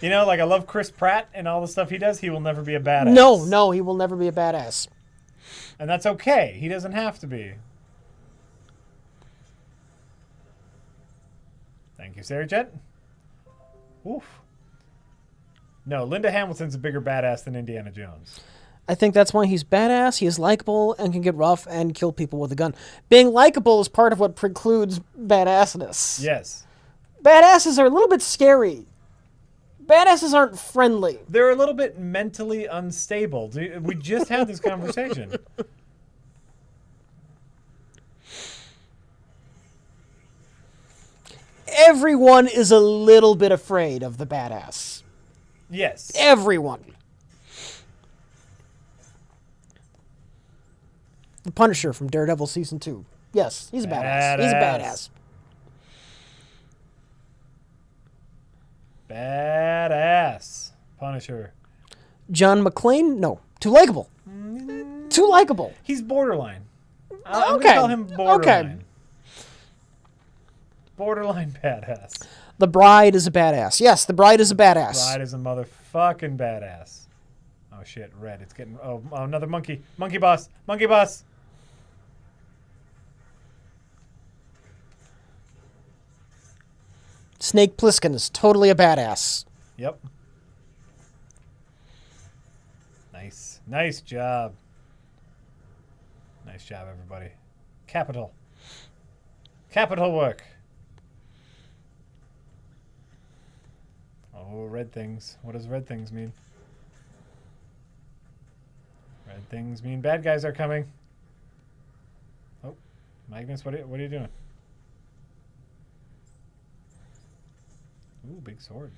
You know, like I love Chris Pratt and all the stuff he does. He will never be a badass. No, he will never be a badass. And that's okay. He doesn't have to be. Thank you, Sarah Jet. Oof. No, Linda Hamilton's a bigger badass than Indiana Jones. I think that's why he's badass. He is likable and can get rough and kill people with a gun. Being likable is part of what precludes badassness. Yes. Badasses are a little bit scary. Badasses aren't friendly. They're a little bit mentally unstable. We just had this conversation. Everyone is a little bit afraid of the badass. Yes. Everyone. The Punisher from Daredevil Season 2. Yes, he's a badass. He's a badass. Badass. Punisher. John McClane? No. Too likable. Too likable. He's borderline. I'm Okay. going to call him borderline. Okay. Borderline badass. The Bride is a badass. Yes, The Bride is a badass. Bride is a motherfucking badass. Oh shit, red. It's getting... Oh, another monkey. Monkey boss. Monkey boss. Snake Plissken is totally a badass. Yep. Nice. Nice job. Nice job, everybody. Capital. Capital work. Oh, red things. What does red things mean? Red things mean bad guys are coming. Oh, Magnus, what are you doing? Ooh, big sword.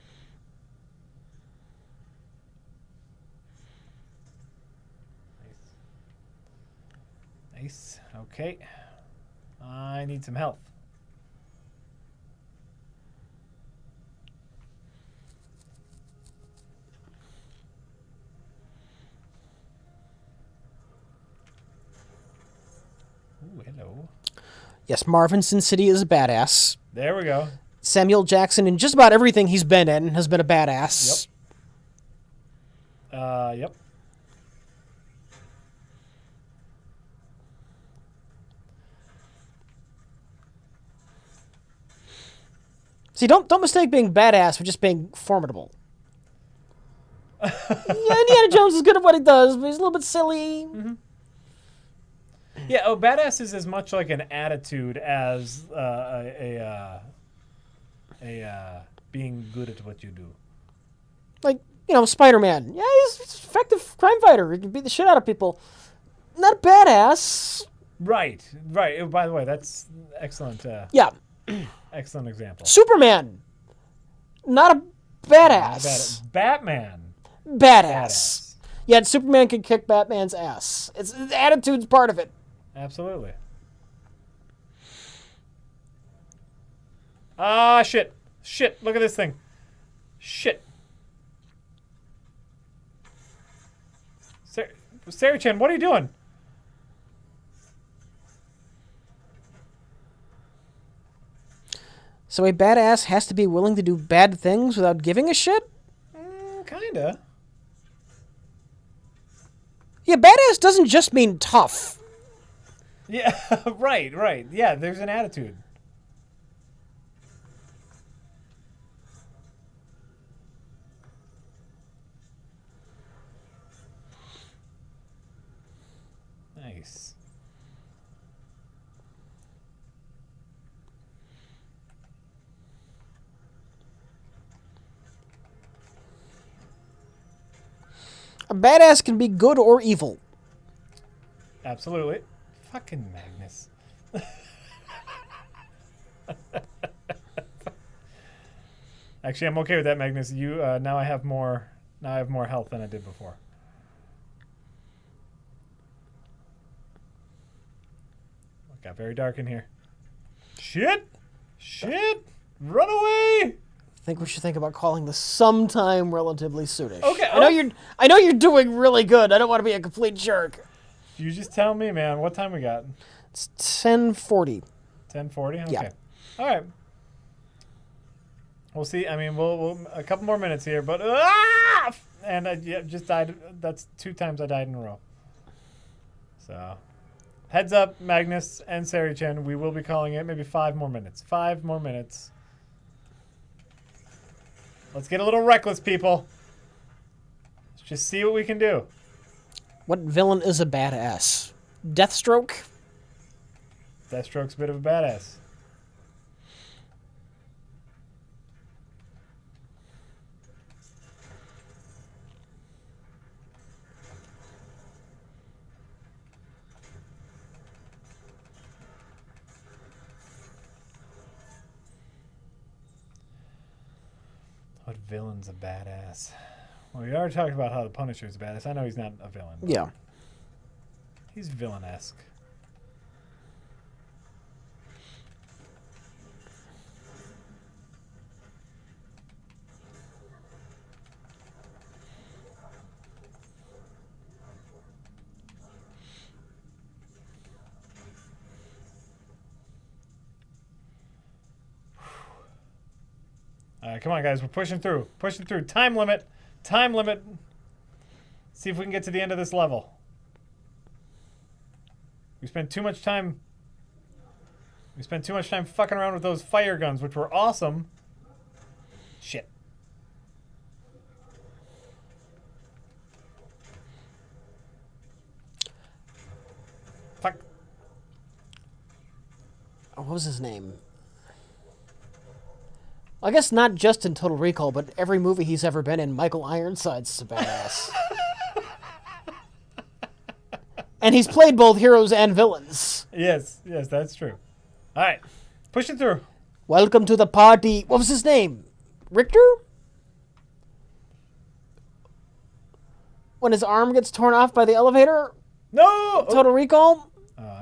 Nice. Nice. Okay. I need some health. Ooh, hello. Yes, Marvin Sin City is a badass. There we go. Samuel Jackson, in just about everything he's been in, has been a badass. Yep. See, don't mistake being badass for just being formidable. Yeah, Indiana Jones is good at what he does, but he's a little bit silly. Mm-hmm. Yeah, badass is as much like an attitude as being good at what you do. Like, Spider-Man. Yeah, he's an effective crime fighter. He can beat the shit out of people. Not a badass. Right. Oh, by the way, that's excellent. Yeah. Excellent example. Superman. Not a badass. Batman. Badass. Yet Superman can kick Batman's ass. The attitude's part of it. Absolutely. Ah, shit. Shit, look at this thing. Shit. Sarah-chan, what are you doing? So a badass has to be willing to do bad things without giving a shit? Kinda. Yeah, badass doesn't just mean tough. Yeah, right. Yeah, there's an attitude. Nice. A badass can be good or evil. Absolutely. Fucking Magnus. Actually, I'm okay with that, Magnus. You now I have more health than I did before. It got very dark in here. Shit! Run away! I think we should think about calling this sometime relatively soonish. Okay. I know you're doing really good. I don't want to be a complete jerk. You just tell me, man. What time we got? It's 10:40. 10:40? Okay. Yeah. All right. We'll see. I mean, we'll a couple more minutes here, but and I just died. That's 2 times I died in a row. So, heads up, Magnus and Sari-chan. We will be calling it maybe 5 more minutes. 5 more minutes. Let's get a little reckless, people. Let's just see what we can do. What villain is a badass? Deathstroke? Deathstroke's a bit of a badass. What villain's a badass? Well, we already talked about how the Punisher's a badass. I know he's not a villain. Yeah. He's villain-esque. All right, come on, guys. We're pushing through. Pushing through. Time limit. Time limit. See if we can get to the end of this level. We spent too much time fucking around with those fire guns, which were awesome. Shit. Fuck. Oh, what was his name? I guess not just in Total Recall, but every movie he's ever been in, Michael Ironside's a badass. And he's played both heroes and villains. Yes, that's true. All right, pushing through. Welcome to the party. What was his name? Richter? When his arm gets torn off by the elevator? No! Total Recall? I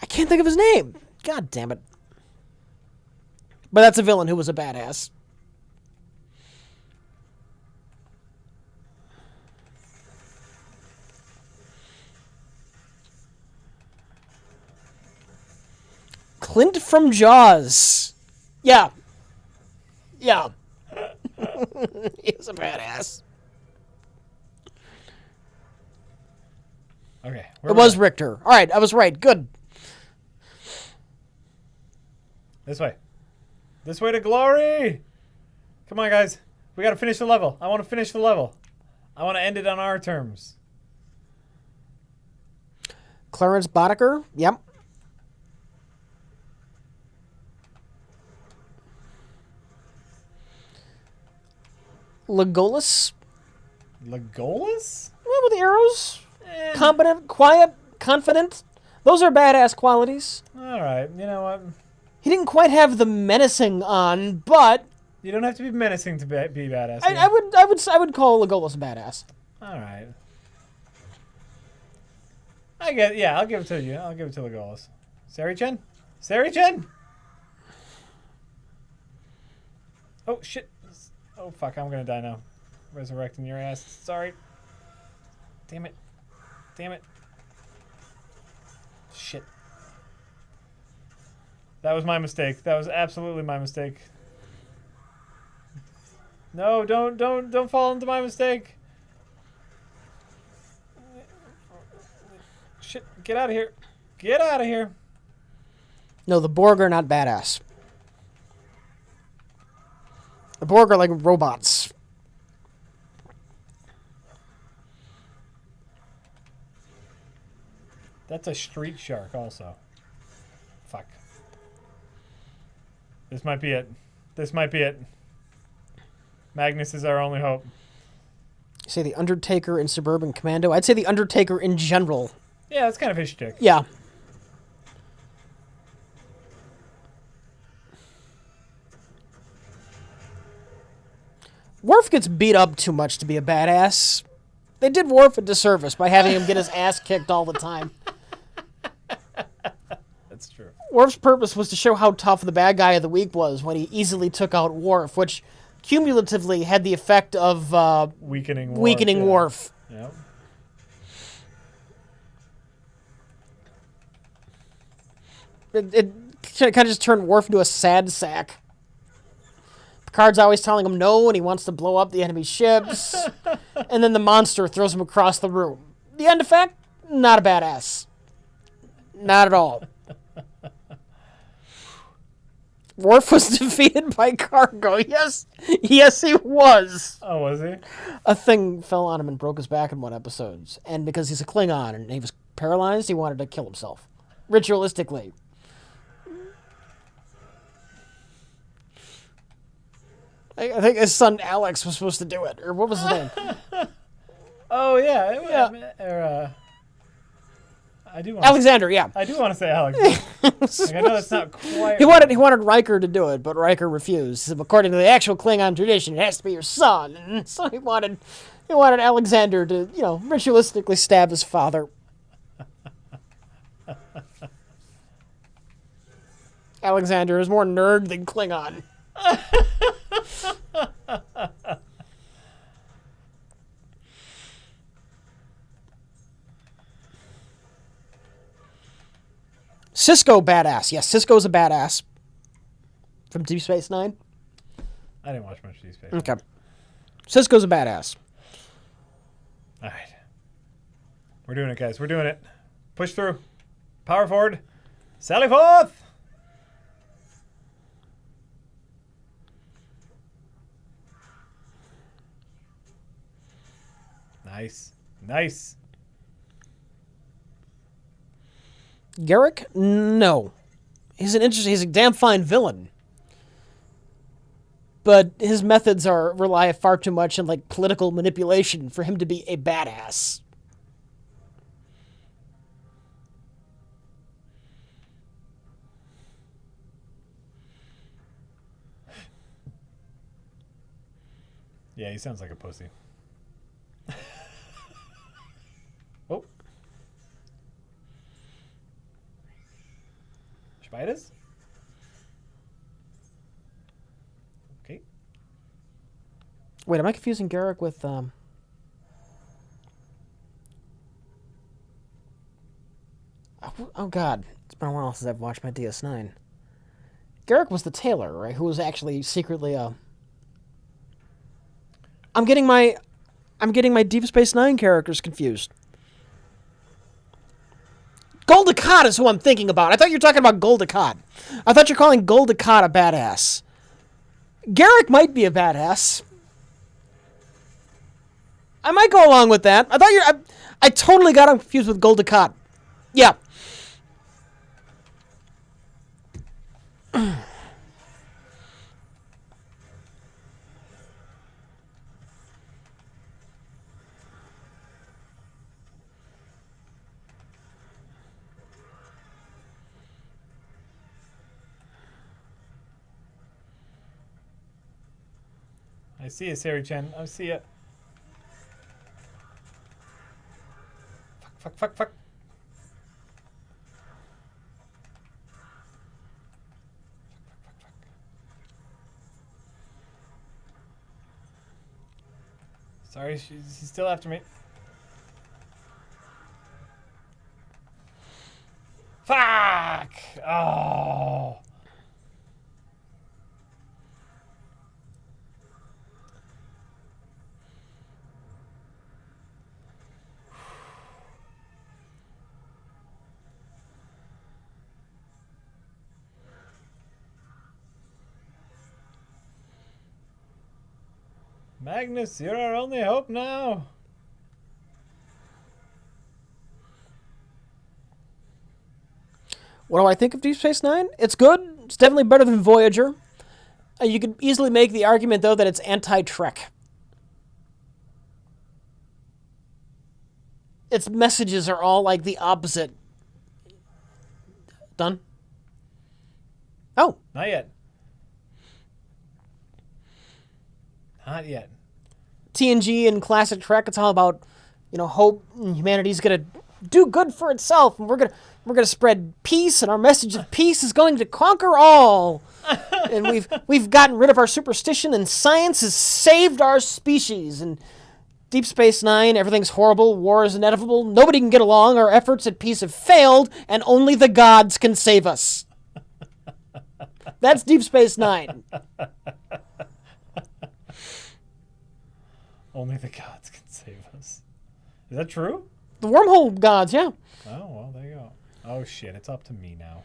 I can't think of his name. God damn it. But that's a villain who was a badass. Clint from Jaws. Yeah. Yeah. He was a badass. Okay. It was Richter. All right, I was right. Good. This way. This way to glory! Come on, guys. We gotta finish the level. I want to finish the level. I want to end it on our terms. Clarence Boddicker. Yep. Legolas. Legolas? Well, with the arrows. Competent, quiet, confident. Those are badass qualities. All right. You know what? He didn't quite have the menacing on, but You don't have to be menacing to be badass. I would call Legolas a badass. All right. Yeah, I'll give it to you. I'll give it to Legolas. Sari-chan? Sari-chan? Oh, shit. Oh, fuck. I'm going to die now. Resurrecting your ass. Sorry. Damn it. Damn it. Shit. That was my mistake. That was absolutely my mistake. No, don't fall into my mistake. Shit, get out of here. Get out of here. No, the Borg are not badass. The Borg are like robots. That's a street shark also. Fuck. This might be it. This might be it. Magnus is our only hope. You say the Undertaker in Suburban Commando? I'd say the Undertaker in general. Yeah, that's kind of his shtick. Yeah. Worf gets beat up too much to be a badass. They did Worf a disservice by having him get his ass kicked all the time. That's true. Worf's purpose was to show how tough the bad guy of the week was when he easily took out Worf, which cumulatively had the effect of Weakening Worf. weakening Worf. Yep. It kind of just turned Worf into a sad sack. Picard's always telling him no, and he wants to blow up the enemy ships. And then the monster throws him across the room. The end effect? Not a badass. Not at all. Worf was defeated by cargo. Yes, he was. Oh, was he? A thing fell on him and broke his back in one episode. And because he's a Klingon and he was paralyzed, he wanted to kill himself. Ritualistically. I think his son Alex was supposed to do it. Or what was his name? Oh, yeah. Yeah. I do want Alexander, yeah. I do want to say Alex. Like, I know that's not quite. He wanted Riker to do it, but Riker refused. So according to the actual Klingon tradition, it has to be your son. And so he wanted Alexander to, ritualistically stab his father. Alexander is more nerd than Klingon. Cisco badass. Yes, Cisco's a badass. From Deep Space Nine? I didn't watch much Deep Space. Okay. Cisco's a badass. All right. We're doing it, guys. We're doing it. Push through. Power forward. Sally forth! Nice. Nice. Garrick? No. He's a damn fine villain. But his methods rely far too much on political manipulation for him to be a badass. Yeah, he sounds like a pussy. Oh. Wait, am I confusing Garrick with Oh God, it's been a while since I've watched my DS9. Garrick was the tailor, right? Who was actually secretly I'm getting my Deep Space Nine characters confused. Gul Dukat is who I'm thinking about. I thought you were talking about Gul Dukat. I thought you're calling Gul Dukat a badass. Garrick might be a badass. I might go along with that. I totally got him confused with Gul Dukat. Yeah. I see you, Sari-chan. I see you. Fuck. Sorry, he's still after me. Fuck! Oh. Magnus, you're our only hope now. What do I think of Deep Space Nine? It's good. It's definitely better than Voyager. You could easily make the argument, though, that it's anti-Trek. Its messages are all like the opposite. Done? Oh. Not yet. Not yet. TNG and classic Trek, it's all about, hope and humanity's gonna do good for itself, and we're gonna spread peace, and our message of peace is going to conquer all. And we've gotten rid of our superstition, and science has saved our species. And Deep Space Nine, everything's horrible, war is inevitable, nobody can get along, our efforts at peace have failed, and only the gods can save us. That's Deep Space Nine. Only the gods can save us. Is that true? The wormhole gods, yeah. Oh, well, there you go. Oh, shit. It's up to me now.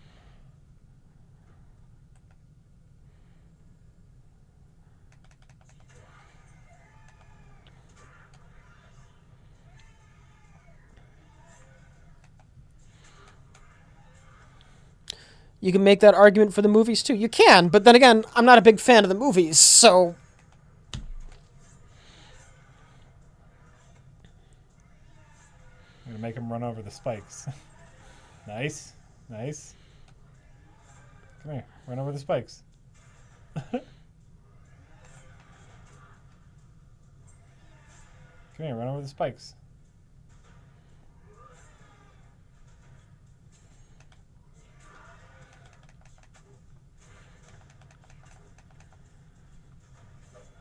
You can make that argument for the movies, too. You can, but then again, I'm not a big fan of the movies, so... I'm going to make him run over the spikes. Nice. Come here. Run over the spikes. Come here. Run over the spikes.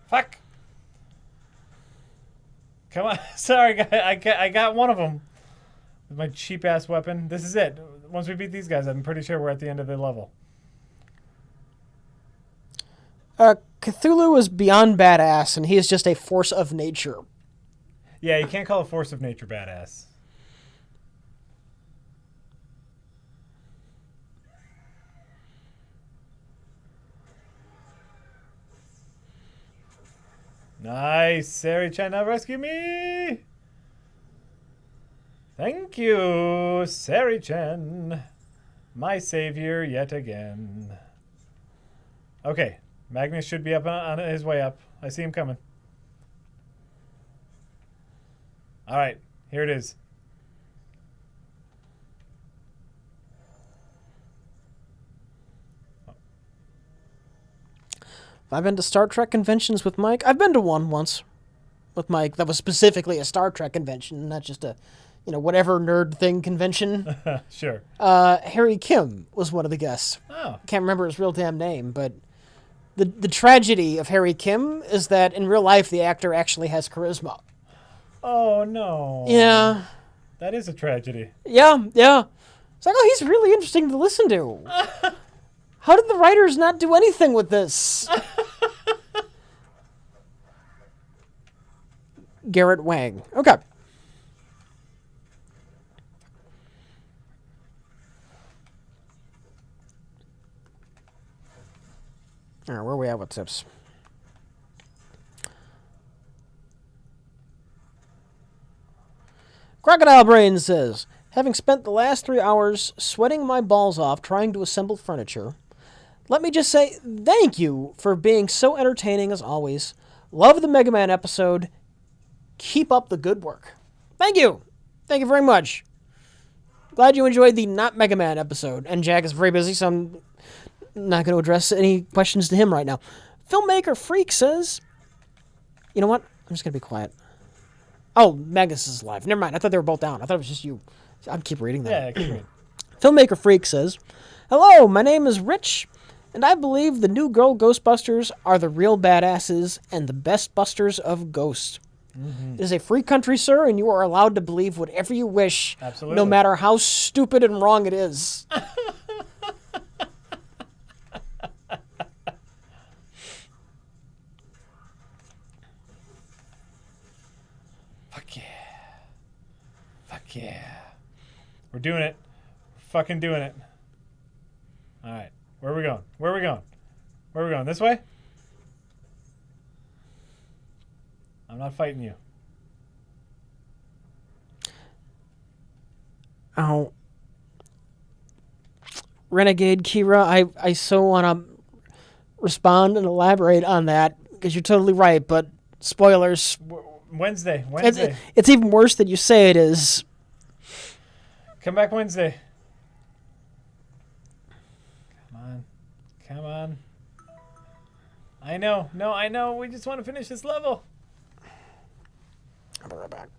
Fuck! Come on. Sorry, guy. I got one of them. With my cheap-ass weapon. This is it. Once we beat these guys, I'm pretty sure we're at the end of the level. Cthulhu is beyond badass, and he is just a force of nature. Yeah, you can't call a force of nature badass. Nice. Sari-chan, now rescue me. Thank you, Sari-chan. My savior yet again. Okay. Magnus should be up on his way up. I see him coming. All right. Here it is. I've been to Star Trek conventions with Mike. I've been to one once with Mike that was specifically a Star Trek convention, not just a, whatever nerd thing convention. Sure. Harry Kim was one of the guests. Oh. Can't remember his real damn name, but The tragedy of Harry Kim is that in real life the actor actually has charisma. Oh no. Yeah. That is a tragedy. Yeah. It's like, oh, he's really interesting to listen to. How did the writers not do anything with this? Garrett Wang. Okay. All right, where are we at with tips? Crocodile Brain says, having spent the last 3 hours sweating my balls off trying to assemble furniture, let me just say thank you for being so entertaining as always. Love the Mega Man episode. Keep up the good work. Thank you. Thank you very much. Glad you enjoyed the not Mega Man episode. And Jack is very busy, so I'm not going to address any questions to him right now. Filmmaker Freak says, you know what? I'm just going to be quiet. Oh, Magnus is live. Never mind. I thought they were both down. I thought it was just you. I'd keep reading that. Yeah, keep reading. Filmmaker Freak says, hello, my name is Rich, and I believe the new girl Ghostbusters are the real badasses and the best busters of ghosts. Mm-hmm. It is a free country, sir, and you are allowed to believe whatever you wish, Absolutely. No matter how stupid and wrong it is. Fuck yeah. Fuck yeah. We're doing it. We're fucking doing it. All right. Where are we going? Where are we going? Where are we going? This way? I'm not fighting you. Oh. Renegade Kira, I so want to respond and elaborate on that because you're totally right, but spoilers. Wednesday. It's even worse than you say it is. Come back Wednesday. Come on. I know. No, I know. We just want to finish this level. I'll be right back.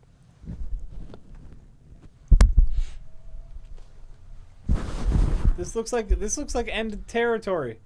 This looks like end territory.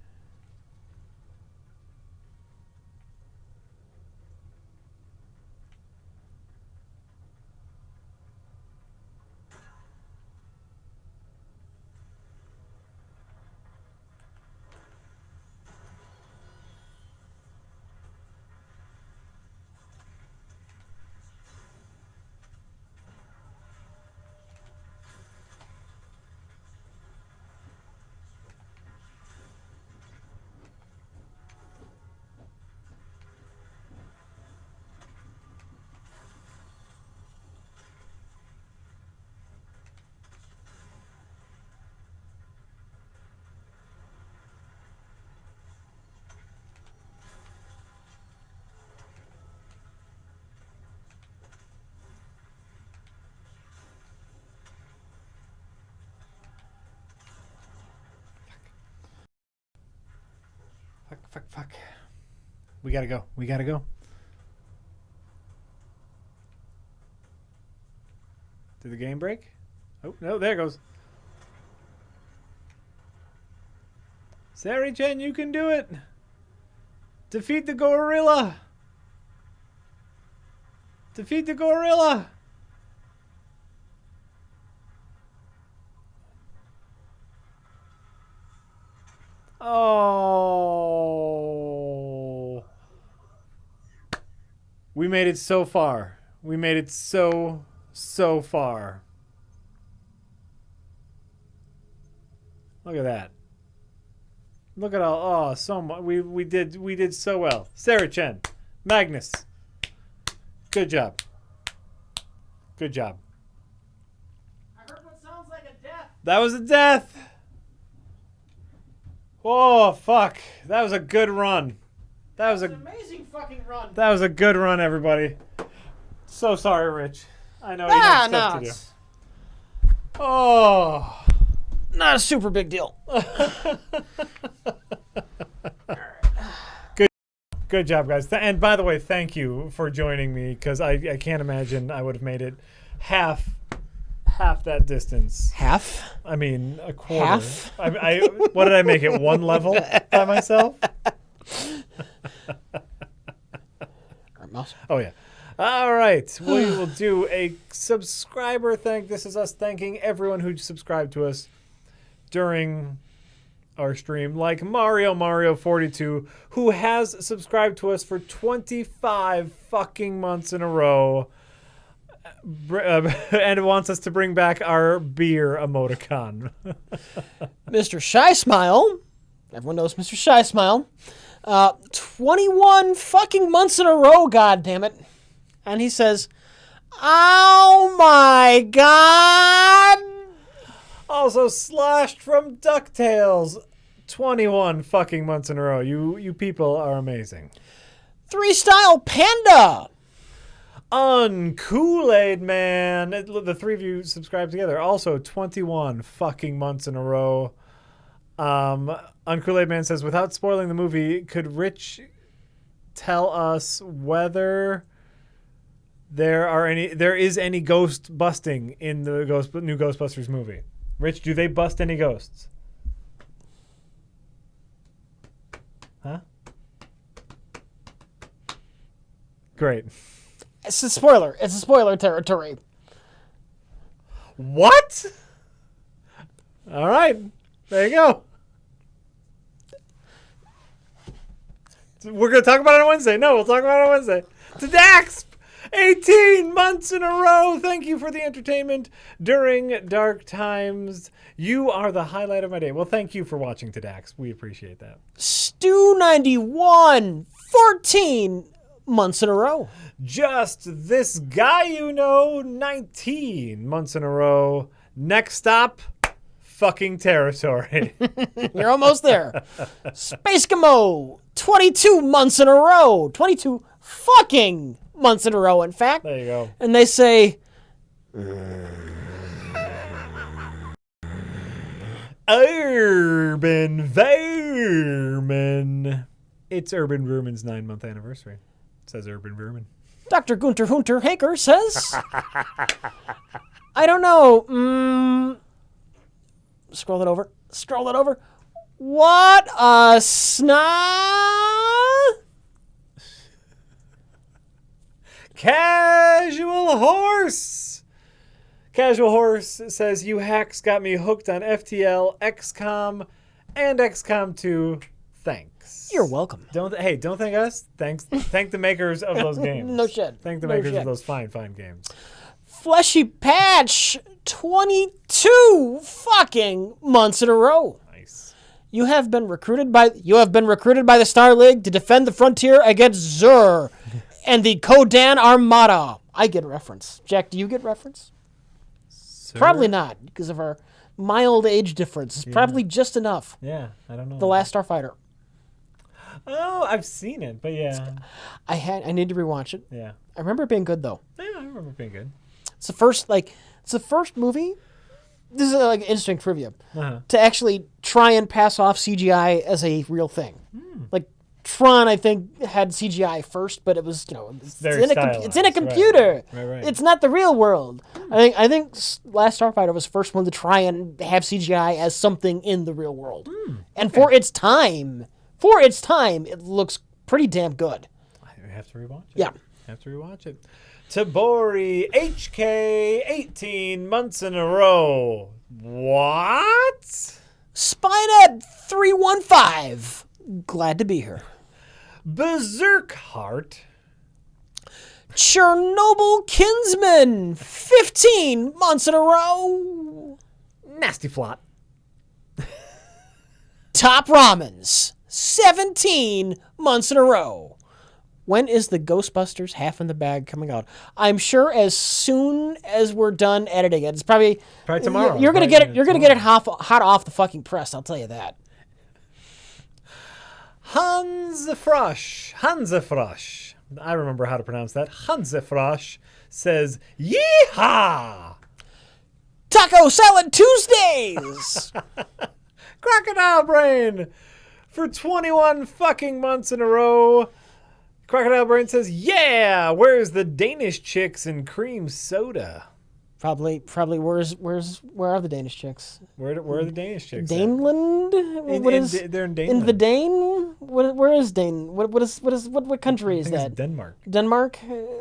Fuck. We gotta go. Did the game break? Oh, no, there it goes. Sari-chan, you can do it. Defeat the gorilla. Defeat the gorilla. Oh. We made it so far. We made it so far. Look at that. Look at all. Oh, so much. We did so well. Sarah Chen, Magnus. Good job. Good job. I heard what sounds like a death. That was a death. Oh, fuck. That was a good run. That was an amazing fucking run. That was a good run, everybody. So sorry, Rich. I know you have stuff to do. Oh. Not a super big deal. Good job, guys. And by the way, thank you for joining me, because I can't imagine I would have made it half that distance. Half? I mean, a quarter. Half? I what did I make it? One level by myself? Awesome. Oh, yeah. All right. We will do a subscriber thank. This is us thanking everyone who subscribed to us during our stream, like Mario 42, who has subscribed to us for 25 fucking months in a row and wants us to bring back our beer emoticon. Mr. Shy Smile. Everyone knows Mr. Shy Smile. 21 fucking months in a row, god damn it. And he says, "Oh my god." Also slashed from DuckTales. 21 fucking months in a row. You people are amazing. 3-Style Panda. Kool-Aid Man. The three of you subscribed together. Also 21 fucking months in a row. Kool-Aid Man says, without spoiling the movie, could Rich tell us whether there is any ghost busting in the new Ghostbusters movie? Rich, do they bust any ghosts? Huh? Great. It's a spoiler. It's a spoiler territory. What? All right. There you go. We're going to talk about it on Wednesday. No, we'll talk about it on Wednesday. To Dax! 18 months in a row. Thank you for the entertainment during dark times. You are the highlight of my day. Well, thank you for watching, to Dax. We appreciate that. Stu91, 14 months in a row. Just this guy 19 months in a row. Next stop, fucking territory. You're almost there. Space Gamo, 22 months in a row. 22 fucking months in a row, in fact. There you go. And they say, Urban Vermin. It's Urban Vermin's 9-month anniversary. Says Urban Vermin. Dr. Gunter Hunter Haker says, I don't know. Scroll it over. What a Casual Horse. Casual Horse says, you hacks got me hooked on FTL, XCOM, and XCOM 2. Thanks. You're welcome. Don't thank us. Thank the makers of those games. No shit. Thank the makers of those fine games. Fleshy Patch, 22 fucking months in a row. Nice. You have been recruited by the Star League to defend the frontier against Zur and the Kodan Armada. I get a reference. Jack, do you get reference? Sir? Probably not, because of our mild age difference. It's probably just enough. Yeah, I don't know. The Last Starfighter. Oh, I've seen it, but yeah. I need to rewatch it. Yeah. I remember it being good though. Yeah, I remember it being good. It's the first movie. This is like interesting trivia Uh-huh. to actually try and pass off CGI as a real thing. Like Tron, I think had CGI first, but it was it's in a computer. Right. It's not the real world. I think Last Starfighter was the first one to try and have CGI as something in the real world, and for its time, it looks pretty damn good. I have to rewatch it. Yeah. Have to rewatch it. Tabori HK 18 months in a row. What? Spinet 315. Glad to be here. Berserk Heart. Chernobyl Kinsman 15 months in a row. Nasty Flot. Top Ramens 17 months in a row. When is the Ghostbusters Half in the Bag coming out? I'm sure as soon as we're done editing it. It's probably tomorrow. You're gonna get it. You're gonna get it hot off the fucking press. I'll tell you that. Hansefrosh. I remember how to pronounce that. Hansefrosh says, "Yeehaw!" Taco Salad Tuesdays. Crocodile Brain for 21 fucking months in a row. Crocodile Brain says, "Yeah, where's the Danish chicks and cream soda?" Probably. Where are the Danish chicks? Where are the Danish chicks? Daneland? They're in Daneland. In the Dane? Where is Dane? What country I is think it's that? Denmark. Denmark?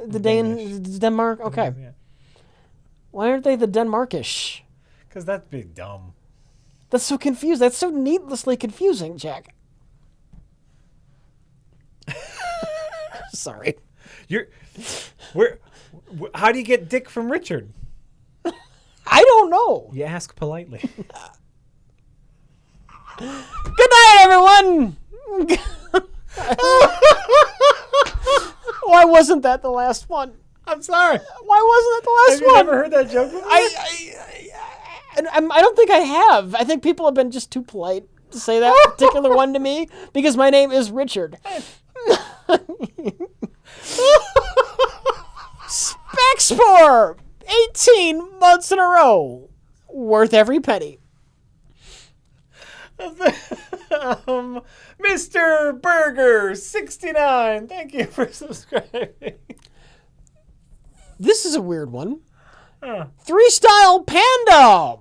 The Dane Danish. Denmark? Okay. Yeah. Why aren't they the Denmarkish? Because that'd be dumb. That's so confused. That's so needlessly confusing, Jack. Sorry. How do you get Dick from Richard? I don't know. You ask politely. Good night, everyone. Why wasn't that the last one? I'm sorry. Why wasn't that the last Have you one? never heard that joke before? I don't think I have. I think people have been just too polite to say that particular one to me because my name is Richard. Spexpore! 18 months in a row. Worth every penny. Mr. Burger 69. Thank you for subscribing. This is a weird one. 3-style panda.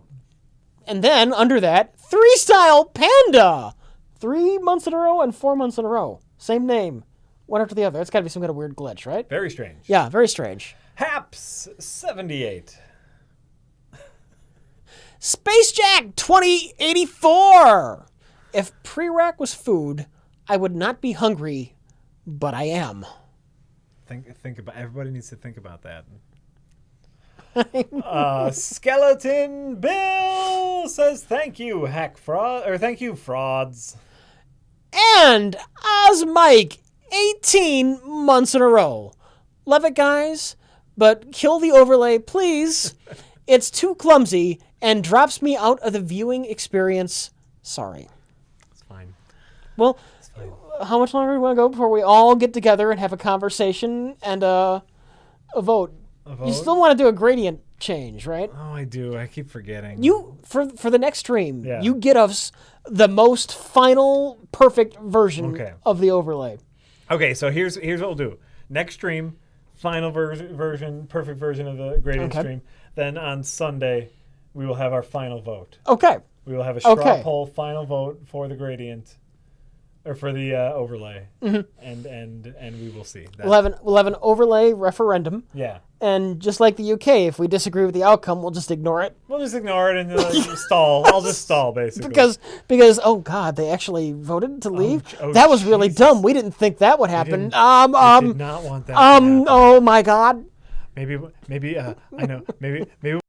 And then under that, 3-style panda. 3 months in a row and 4 months in a row. Same name. One after the other. That's got to be some kind of weird glitch, right? Very strange. Yeah, very strange. Haps 78. Space Jack 2084. If prereq was food, I would not be hungry, but I am. Think about. Everybody needs to think about that. Skeleton Bill says thank you, thank you, frauds. And Oz Mike 18 months in a row. Love it, guys, but kill the overlay, please. It's too clumsy and drops me out of the viewing experience. Sorry. It's fine. Well, how much longer do we want to go before we all get together and have a conversation and a vote? You still want to do a gradient change, right? Oh, I do. I keep forgetting. You for the next stream, Yeah. you get us the most final perfect version of the overlay. Okay, so here's what we'll do. Next stream, final version, perfect version of the gradient stream. Then on Sunday, we will have our final vote. Okay. We will have a straw poll final vote for the gradient, or for the overlay, and we will see. We'll have an overlay referendum. Yeah. And just like the UK, if we disagree with the outcome, we'll just ignore it. We'll just ignore it and stall. I'll just stall, basically. Because oh god, they actually voted to leave. Oh, that was really dumb. We didn't think that would happen. Did not want that. To happen. Oh my god. Maybe I know. Maybe